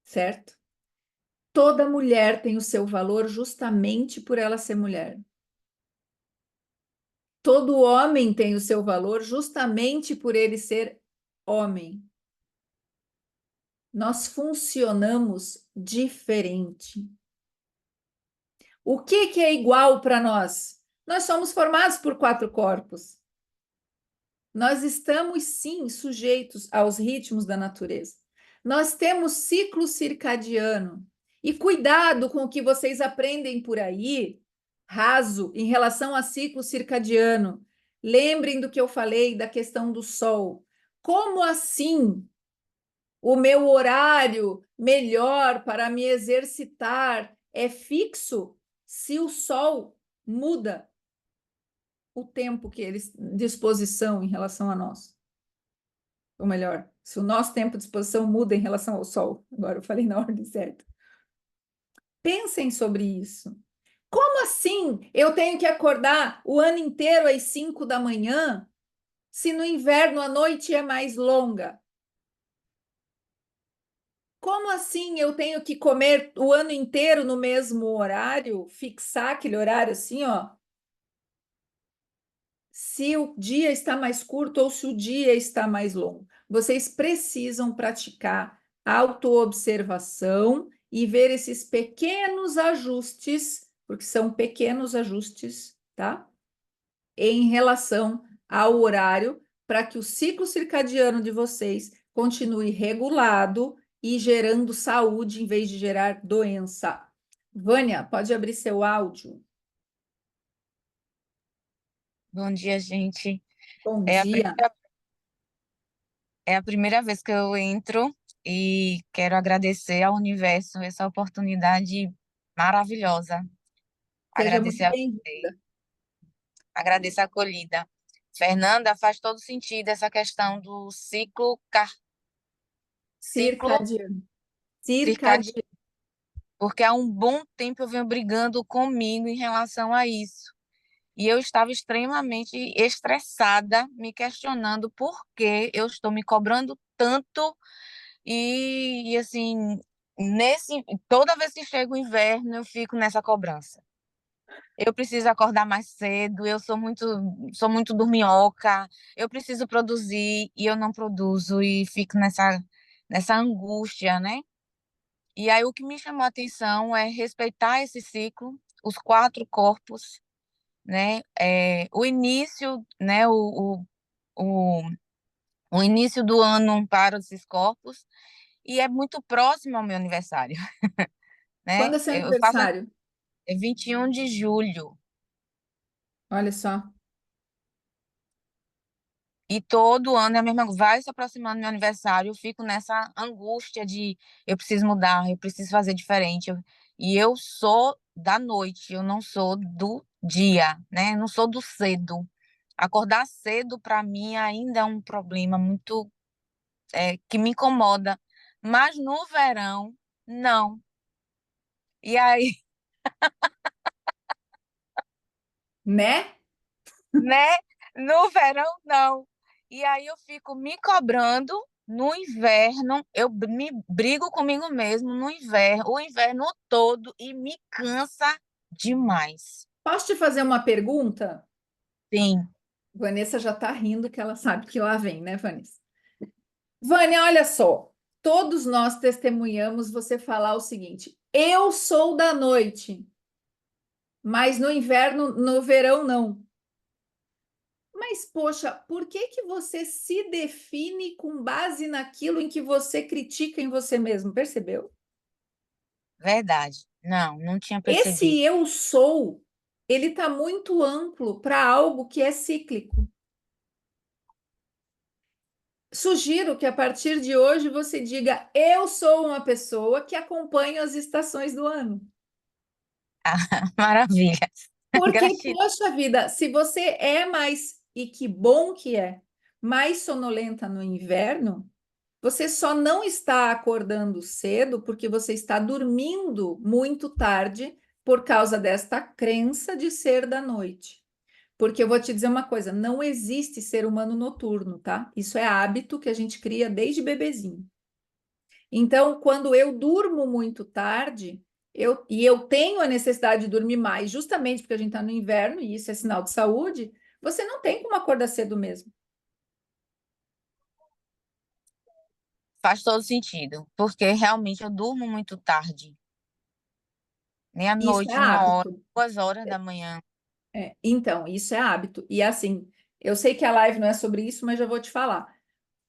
Speaker 1: certo? Toda mulher tem o seu valor justamente por ela ser mulher. Todo homem tem o seu valor justamente por ele ser homem. Nós funcionamos diferente. O que é igual para nós? Nós somos formados por quatro corpos. Nós estamos, sim, sujeitos aos ritmos da natureza. Nós temos ciclo circadiano. E cuidado com o que vocês aprendem por aí, raso, em relação a ciclo circadiano. Lembrem do que eu falei da questão do sol. Como assim o meu horário melhor para me exercitar é fixo se o sol muda o tempo que eles disposição em relação a nós? Ou melhor, se o nosso tempo de exposição muda em relação ao sol. Agora eu falei na ordem certa. Pensem sobre isso. Como assim eu tenho que acordar o ano inteiro às 5 da manhã, se no inverno a noite é mais longa? Como assim eu tenho que comer o ano inteiro no mesmo horário, fixar aquele horário assim, ó? Se o dia está mais curto ou se o dia está mais longo. Vocês precisam praticar autoobservação e ver esses pequenos ajustes, porque são pequenos ajustes, tá? Em relação ao horário, para que o ciclo circadiano de vocês continue regulado e gerando saúde em vez de gerar doença. Vânia, pode abrir seu áudio.
Speaker 3: Bom dia, gente.
Speaker 1: Bom
Speaker 3: É a
Speaker 1: dia.
Speaker 3: primeira, é a primeira vez que eu entro e quero agradecer ao universo essa oportunidade maravilhosa.
Speaker 1: Seja muito
Speaker 3: Agradecer a você.
Speaker 1: bem-vinda.
Speaker 3: agradeço a acolhida. Fernanda, faz todo sentido essa questão do ciclo
Speaker 1: Circadiano.
Speaker 3: circadiano,
Speaker 1: Circadiano.
Speaker 3: porque há um bom tempo eu venho brigando comigo em relação a isso. E eu estava extremamente estressada, me questionando por que eu estou me cobrando tanto assim, toda vez que chega o inverno, eu fico nessa cobrança. Eu preciso acordar mais cedo, eu sou muito dorminhoca, eu preciso produzir e eu não produzo e fico nessa angústia, né? E aí o que me chamou a atenção é respeitar esse ciclo, os quatro corpos, né? O início, né? O, o início do ano para esses corpos e é muito próximo ao meu aniversário, né?
Speaker 1: Quando é seu
Speaker 3: Eu faço
Speaker 1: aniversário?
Speaker 3: 21 de julho.
Speaker 1: Olha só.
Speaker 3: E todo ano é a mesma coisa. Vai se aproximando meu aniversário, eu fico nessa angústia de eu preciso mudar, eu preciso fazer diferente. E eu sou da noite, eu não sou do dia, né? Eu não sou do cedo. Acordar cedo para mim ainda é um problema muito que me incomoda. Mas no verão, não. E aí,
Speaker 1: Né?
Speaker 3: né? No verão, não. E aí eu fico me cobrando no inverno, eu me brigo comigo mesmo no inverno, o inverno todo e me cansa demais.
Speaker 1: Posso te fazer uma pergunta?
Speaker 3: Sim,
Speaker 1: Vanessa já está rindo que ela sabe que lá vem, né, Vanessa? Vânia, olha só. Todos nós testemunhamos você falar o seguinte: eu sou da noite, mas no inverno, no verão, não. Mas, poxa, por que que você se define com base naquilo em que você critica em você mesmo? Percebeu?
Speaker 3: verdade. Não, não tinha
Speaker 1: Esse
Speaker 3: percebido.
Speaker 1: eu sou, ele está muito amplo para algo que é cíclico. Sugiro que a partir de hoje você diga: eu sou uma pessoa que acompanha as estações do ano.
Speaker 3: Maravilha.
Speaker 1: Porque,
Speaker 3: Gratidão.
Speaker 1: poxa vida, se você é mais, e que bom que é, mais sonolenta no inverno, você só não está acordando cedo porque você está dormindo muito tarde por causa desta crença de ser da noite. Porque eu vou te dizer uma coisa, não existe ser humano noturno, tá? Isso é hábito que a gente cria desde bebezinho. Então, quando eu durmo muito tarde, eu tenho a necessidade de dormir mais, justamente porque a gente está no inverno, e isso é sinal de saúde, você não tem como acordar cedo mesmo.
Speaker 3: Faz todo sentido, porque realmente eu durmo muito tarde.
Speaker 1: Isso é
Speaker 3: Meia-noite, 1 hora,
Speaker 1: hábito.
Speaker 3: 2 horas da manhã.
Speaker 1: Então, isso é hábito. E assim, eu sei que a live não é sobre isso, mas já vou te falar.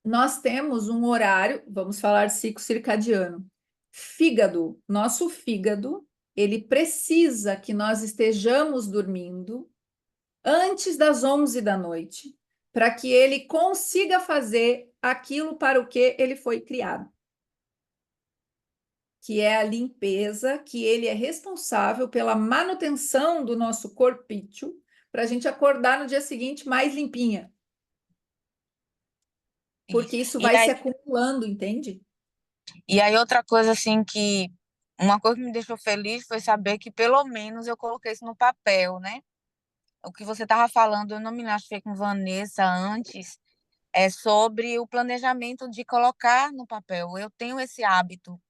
Speaker 1: Nós temos um horário, vamos falar de ciclo circadiano. Fígado, nosso fígado, ele precisa que nós estejamos dormindo antes das 11 da noite, para que ele consiga fazer aquilo para o que ele foi criado, que é a limpeza, que ele é responsável pela manutenção do nosso corpício, para a gente acordar no dia seguinte mais limpinha,
Speaker 3: Isso.
Speaker 1: porque isso
Speaker 3: E
Speaker 1: vai se
Speaker 3: aí,
Speaker 1: acumulando, entende?
Speaker 3: e aí outra coisa assim uma coisa que me deixou feliz foi saber que pelo menos eu coloquei isso no papel, né? O que você estava falando, eu não me lembro, foi com Vanessa antes, é sobre o planejamento de colocar no papel. Eu tenho esse hábito,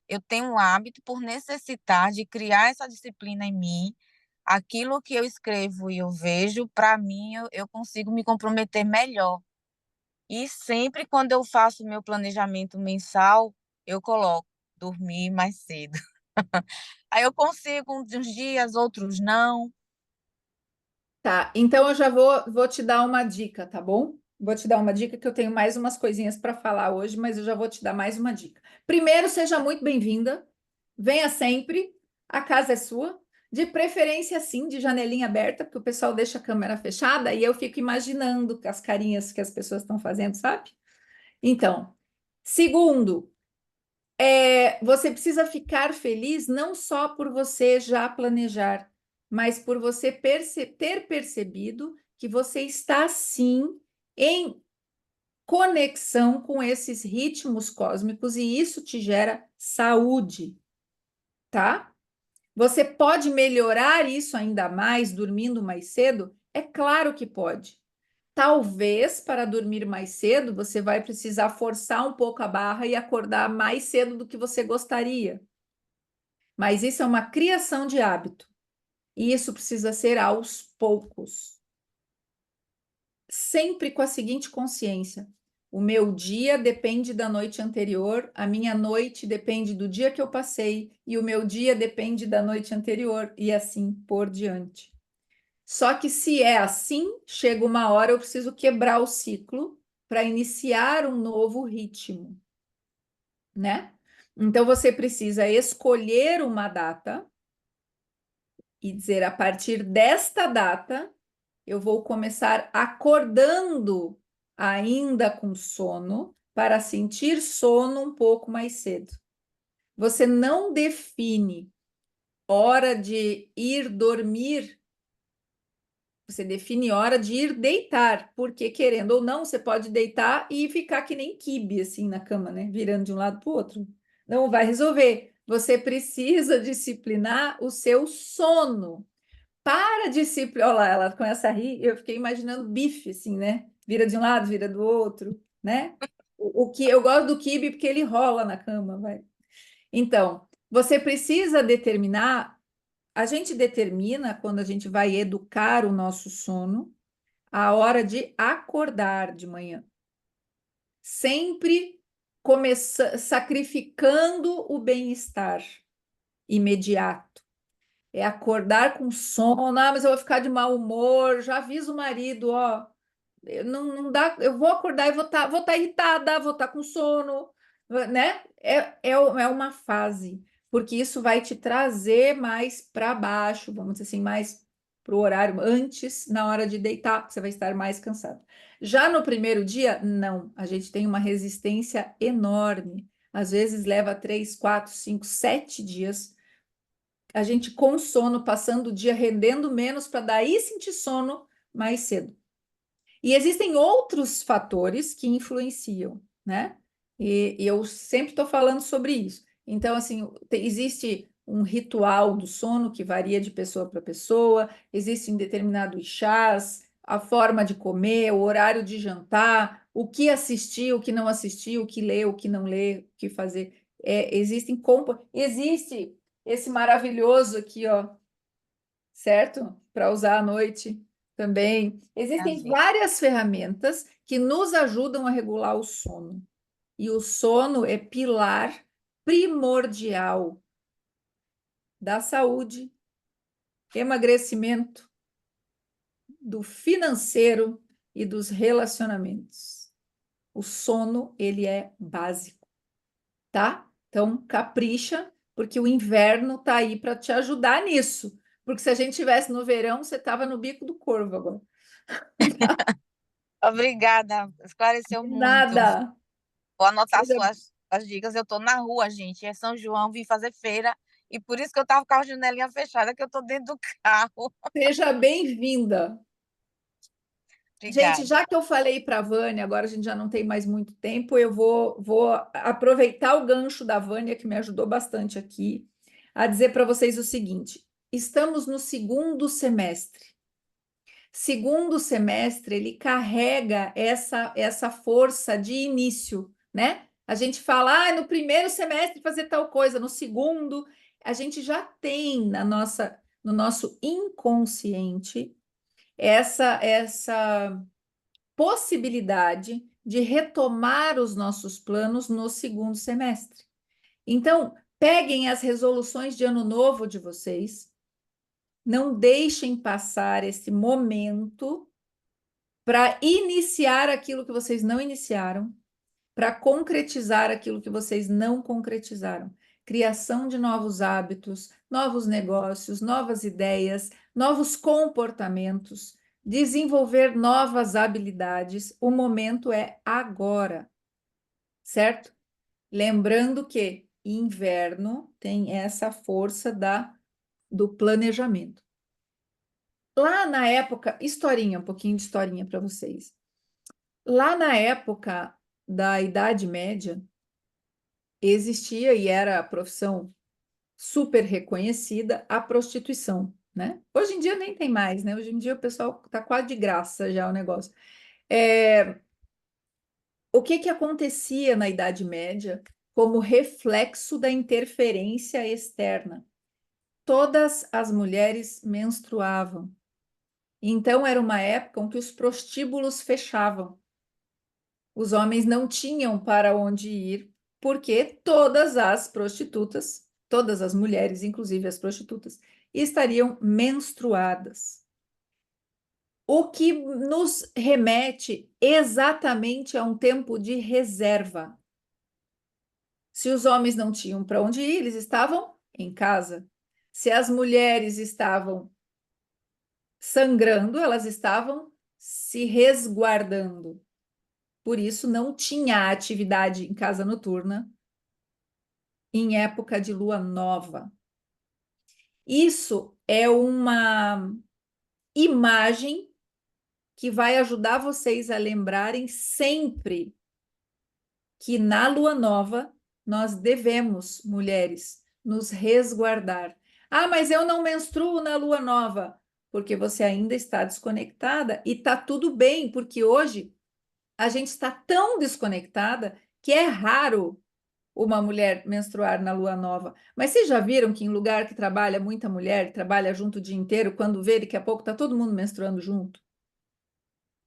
Speaker 3: eu tenho um hábito por necessitar de criar essa disciplina em mim. Aquilo que eu escrevo e eu vejo, para mim, eu consigo me comprometer melhor. E sempre quando eu faço meu planejamento mensal, eu coloco dormir mais cedo. Aí eu consigo uns dias, outros não.
Speaker 1: Tá, então eu já vou te dar uma dica, tá bom? Vou te dar uma dica que eu tenho mais umas coisinhas para falar hoje, mas eu já vou te dar mais uma dica. Primeiro, seja muito bem-vinda, venha sempre, a casa é sua, de preferência sim, de janelinha aberta, porque o pessoal deixa a câmera fechada e eu fico imaginando as carinhas que as pessoas estão fazendo, sabe? Então, segundo, você precisa ficar feliz não só por você já planejar. mas por você ter percebido que você está, sim, em conexão com esses ritmos cósmicos e isso te gera saúde, tá? Você pode melhorar isso ainda mais dormindo mais cedo? É claro que pode. Talvez para dormir mais cedo você vai precisar forçar um pouco a barra e acordar mais cedo do que você gostaria. Mas isso é uma criação de hábito. E isso precisa ser aos poucos. Sempre com a seguinte consciência: o meu dia depende da noite anterior, a minha noite depende do dia que eu passei, e o meu dia depende da noite anterior, e assim por diante. Só que se é assim, chega uma hora eu preciso quebrar o ciclo para iniciar um novo ritmo, né? Então você precisa escolher uma data e dizer a partir desta data eu vou começar acordando ainda com sono para sentir sono um pouco mais cedo. Você não define hora de ir dormir, você define hora de ir deitar, porque querendo ou não, você pode deitar e ficar que nem quibe assim na cama, né? Virando de um lado para o outro. Não vai resolver. Você precisa disciplinar o seu sono. Para disciplinar. Olha lá, ela começa a rir, eu fiquei imaginando bife, assim, né? Vira de um lado, vira do outro, né? O que eu gosto do quibe porque ele rola na cama, vai. Então, você precisa determinar, a gente determina quando a gente vai educar o nosso sono, a hora de acordar de manhã. Sempre sacrificando o bem-estar imediato. É acordar com sono, ah, mas eu vou ficar de mau humor, já aviso o marido, ó, não dá, eu vou acordar e vou tá irritada, vou estar com sono, né? É uma fase, porque isso vai te trazer mais para baixo, vamos dizer assim, mais para o horário antes, na hora de deitar, você vai estar mais cansado. Já no primeiro dia, não, a gente tem uma resistência enorme, às vezes leva 3, 4, 5, 7 dias a gente com sono, passando o dia rendendo menos para daí sentir sono mais cedo. E existem outros fatores que influenciam, né? E eu sempre estou falando sobre isso. Então, assim, existe um ritual do sono que varia de pessoa para pessoa, existem determinados chás, a forma de comer, o horário de jantar, o que assistir, o que não assistir, o que ler, o que não ler, o que fazer. Existe esse maravilhoso aqui, ó, certo? Para usar à noite também. Existem
Speaker 3: Prazer.
Speaker 1: várias ferramentas que nos ajudam a regular o sono. E o sono é pilar primordial da saúde, emagrecimento, do financeiro e dos relacionamentos. O sono, ele é básico, tá? Então, capricha, porque o inverno tá aí para te ajudar nisso. Porque se a gente tivesse no verão, você estava no bico do corvo agora.
Speaker 3: Obrigada, esclareceu muito.
Speaker 1: Nada.
Speaker 3: Vou anotar
Speaker 1: Seja,
Speaker 3: suas as dicas. Eu estou na rua, gente. É São João, vim fazer feira. E por isso que eu estava com a janelinha fechada, que eu estou dentro do carro.
Speaker 1: seja bem-vinda. Gente,
Speaker 3: Obrigada.
Speaker 1: já que eu falei para a Vânia, agora a gente já não tem mais muito tempo, eu vou aproveitar o gancho da Vânia, que me ajudou bastante aqui, a dizer para vocês o seguinte: estamos no segundo semestre. Segundo semestre, ele carrega essa força de início, né? A gente fala, no primeiro semestre fazer tal coisa, no segundo, a gente já tem no nosso inconsciente essa possibilidade de retomar os nossos planos no segundo semestre. Então, peguem as resoluções de ano novo de vocês, não deixem passar esse momento para iniciar aquilo que vocês não iniciaram, para concretizar aquilo que vocês não concretizaram. Criação de novos hábitos, novos negócios, novas ideias, novos comportamentos, desenvolver novas habilidades. O momento é agora, certo? Lembrando que inverno tem essa força do planejamento. Lá na época, historinha, um pouquinho de historinha para vocês. Lá na época da Idade Média, existia e era a profissão super reconhecida a prostituição, né? Hoje em dia nem tem mais, né? Hoje em dia o pessoal está quase de graça já o negócio. O que que acontecia na Idade Média como reflexo da interferência externa? Todas as mulheres menstruavam. Então era uma época em que os prostíbulos fechavam. Os homens não tinham para onde ir, porque todas as prostitutas, todas as mulheres, inclusive as prostitutas, estariam menstruadas. O que nos remete exatamente a um tempo de reserva. Se os homens não tinham para onde ir, eles estavam em casa. Se as mulheres estavam sangrando, elas estavam se resguardando. Por isso, não tinha atividade em casa noturna em época de lua nova. Isso é uma imagem que vai ajudar vocês a lembrarem sempre que na lua nova nós devemos, mulheres, nos resguardar. Ah, mas eu não menstruo na lua nova, porque você ainda está desconectada e está tudo bem, porque hoje a gente está tão desconectada que é raro uma mulher menstruar na lua nova. Mas vocês já viram que em lugar que trabalha muita mulher, trabalha junto o dia inteiro, quando vê, daqui a pouco está todo mundo menstruando junto?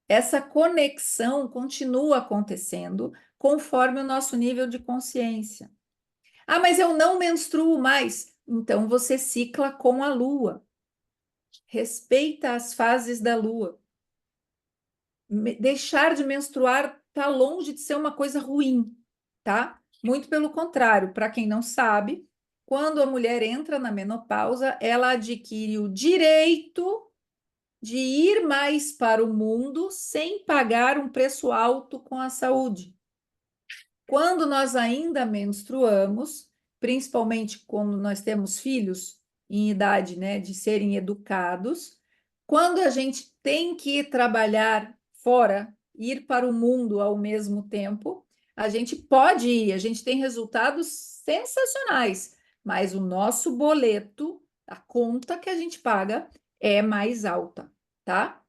Speaker 1: Essa conexão continua acontecendo conforme o nosso nível de consciência. Ah, mas eu não menstruo mais. Então você cicla com a lua. Respeita as fases da lua. Deixar de menstruar está longe de ser uma coisa ruim, tá? Muito pelo contrário, para quem não sabe, quando a mulher entra na menopausa, ela adquire o direito de ir mais para o mundo sem pagar um preço alto com a saúde. Quando nós ainda menstruamos, principalmente quando nós temos filhos em idade, né, de serem educados, quando a gente tem que trabalhar fora, ir para o mundo ao mesmo tempo, a gente pode ir, a gente tem resultados sensacionais, mas o nosso boleto, a conta que a gente paga é mais alta, tá?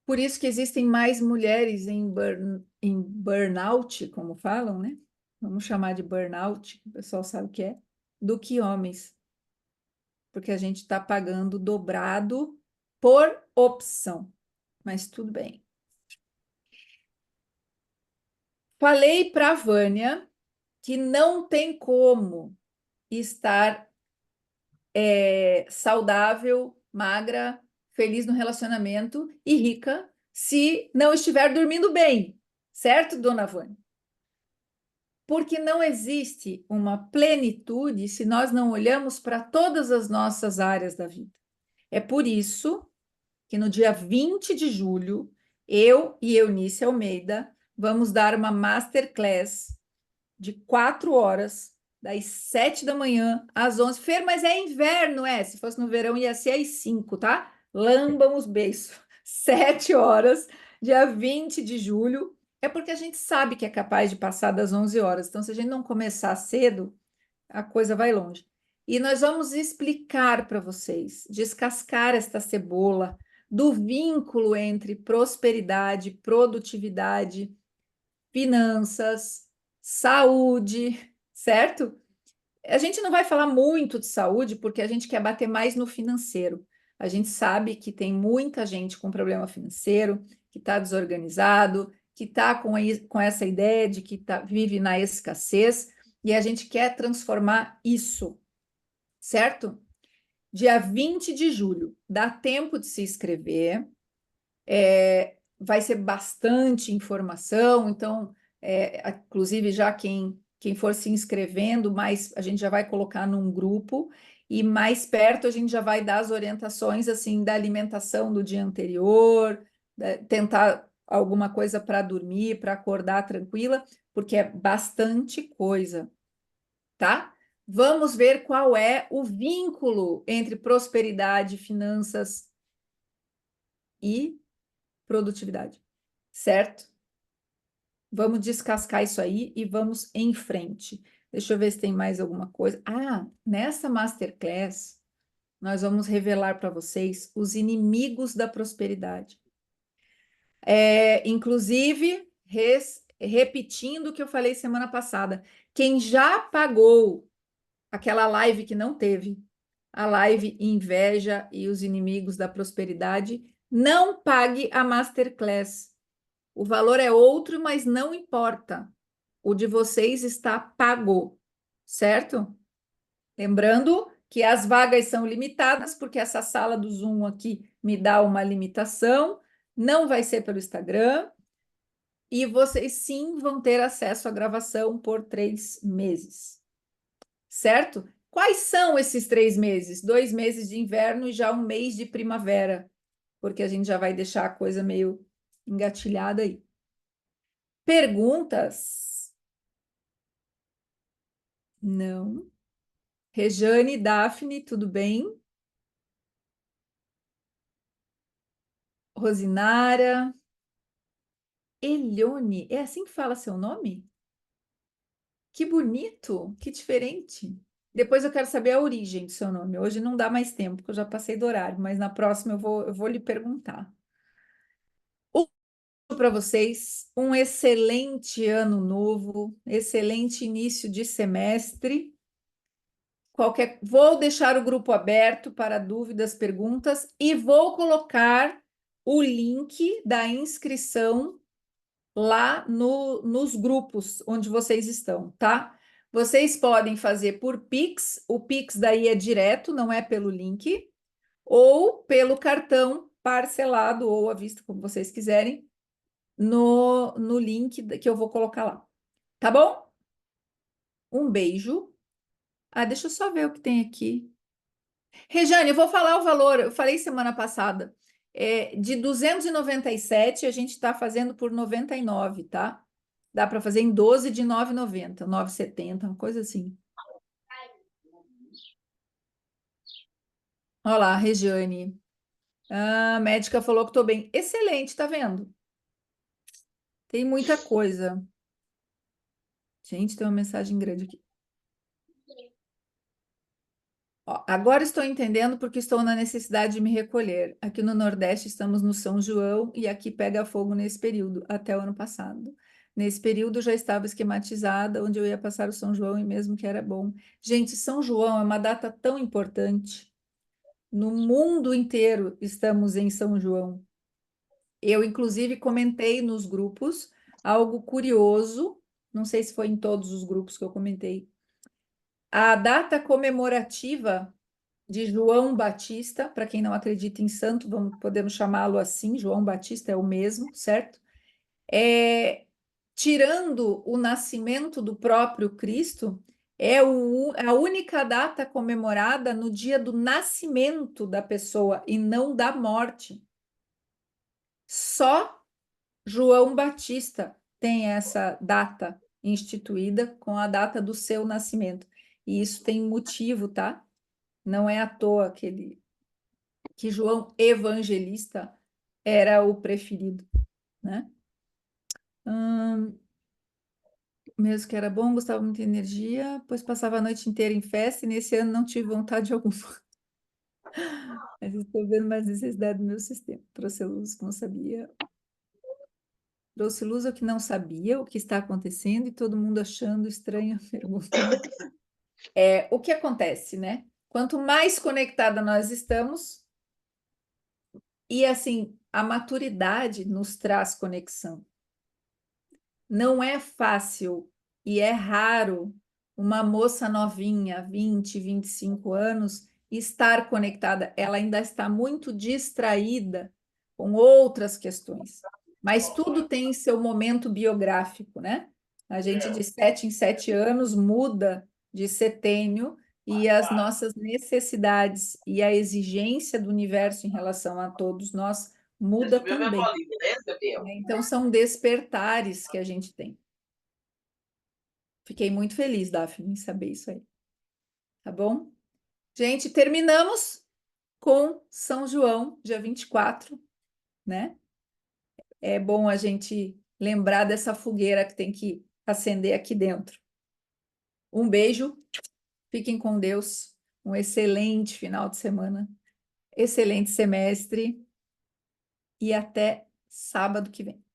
Speaker 1: Por isso que existem mais mulheres em burnout, como falam, né? Vamos chamar de burnout, o pessoal sabe o que é, do que homens, porque a gente está pagando dobrado por opção, mas tudo bem. Falei para a Vânia que não tem como estar saudável, magra, feliz no relacionamento e rica se não estiver dormindo bem, certo, dona Vânia? Porque não existe uma plenitude se nós não olhamos para todas as nossas áreas da vida. É por isso que no dia 20 de julho, eu e Eunice Almeida vamos dar uma masterclass de 4 horas, das 7 da manhã às 11. Fer, mas é inverno, é? Se fosse no verão, ia ser às 5, tá? Lambam os beiços. 7 horas, dia 20 de julho. É porque a gente sabe que é capaz de passar das 11 horas. Então, se a gente não começar cedo, a coisa vai longe. E nós vamos explicar para vocês, descascar esta cebola do vínculo entre prosperidade, produtividade, finanças, saúde, certo? A gente não vai falar muito de saúde porque a gente quer bater mais no financeiro. A gente sabe que tem muita gente com problema financeiro, que está desorganizado, que está com essa ideia de que vive na escassez, e a gente quer transformar isso, certo? Dia 20 de julho, dá tempo de se inscrever. Vai ser bastante informação, então, inclusive, já quem for se inscrevendo, mais a gente já vai colocar num grupo, e mais perto a gente já vai dar as orientações assim da alimentação do dia anterior, tentar alguma coisa para dormir, para acordar tranquila, porque é bastante coisa, tá? Vamos ver qual é o vínculo entre prosperidade, finanças e produtividade, certo? Vamos descascar isso aí e vamos em frente. Deixa eu ver se tem mais alguma coisa. Ah, nessa masterclass, nós vamos revelar para vocês os inimigos da prosperidade. Inclusive, repetindo o que eu falei semana passada, quem já pagou aquela live que não teve, a live Inveja e os Inimigos da Prosperidade, não pague a masterclass. O valor é outro, mas não importa. O de vocês está pago, certo? Lembrando que as vagas são limitadas, porque essa sala do Zoom aqui me dá uma limitação, não vai ser pelo Instagram, e vocês sim vão ter acesso à gravação por 3 meses, certo? Quais são esses 3 meses? 2 meses de inverno e já 1 mês de primavera, porque a gente já vai deixar a coisa meio engatilhada aí. Perguntas? Não. Rejane, Daphne, tudo bem? Rosinara. Elione, é assim que fala seu nome? Que bonito, que diferente. Depois eu quero saber a origem do seu nome. Hoje não dá mais tempo, porque eu já passei do horário, mas na próxima eu vou lhe perguntar. Para vocês um excelente ano novo, excelente início de semestre. Vou deixar o grupo aberto para dúvidas, perguntas e vou colocar o link da inscrição lá nos grupos onde vocês estão, tá? Vocês podem fazer por Pix, o Pix daí é direto, não é pelo link, ou pelo cartão parcelado ou à vista, como vocês quiserem, no link que eu vou colocar lá. Tá bom? Um beijo. Ah, deixa eu só ver o que tem aqui. Rejane, eu vou falar o valor, eu falei semana passada. De 297, a gente está fazendo por 99, tá? Dá para fazer em 12 de 9,90, 9,70, uma coisa assim. Olha lá, Regiane. A médica falou que estou bem. Excelente, tá vendo? Tem muita coisa. Gente, tem uma mensagem grande aqui. Ó, agora estou entendendo porque estou na necessidade de me recolher. Aqui no Nordeste estamos no São João e aqui pega fogo nesse período, até o ano passado. Nesse período já estava esquematizada onde eu ia passar o São João e mesmo que era bom. Gente, São João é uma data tão importante. No mundo inteiro estamos em São João. Eu, inclusive, comentei nos grupos algo curioso, não sei se foi em todos os grupos que eu comentei. A data comemorativa de João Batista, para quem não acredita em santo, podemos chamá-lo assim, João Batista é o mesmo, certo? Tirando o nascimento do próprio Cristo, é a única data comemorada no dia do nascimento da pessoa e não da morte. Só João Batista tem essa data instituída com a data do seu nascimento. E isso tem motivo, tá? Não é à toa que João Evangelista era o preferido, né? Mesmo que era bom, gostava muito de energia, pois passava a noite inteira em festa e nesse ano não tive vontade alguma. Mas estou vendo mais necessidade do meu sistema. Trouxe luz que não sabia. Trouxe luz ao que não sabia, o que está acontecendo e todo mundo achando estranha a pergunta. O que acontece, né? Quanto mais conectada nós estamos, e assim, a maturidade nos traz conexão. Não é fácil e é raro uma moça novinha, 20, 25 anos, estar conectada. Ela ainda está muito distraída com outras questões. Mas tudo tem seu momento biográfico, né? A gente de 7 em 7 anos muda de setênio e as nossas necessidades e a exigência do universo em relação a todos nós muda também. Né? Então, são despertares que a gente tem. Fiquei muito feliz, Daphne, em saber isso aí. tá bom? Gente, terminamos com São João, dia 24, né? É bom a gente lembrar dessa fogueira que tem que acender aqui dentro. Um beijo, fiquem com Deus, um excelente final de semana, excelente semestre e até sábado que vem.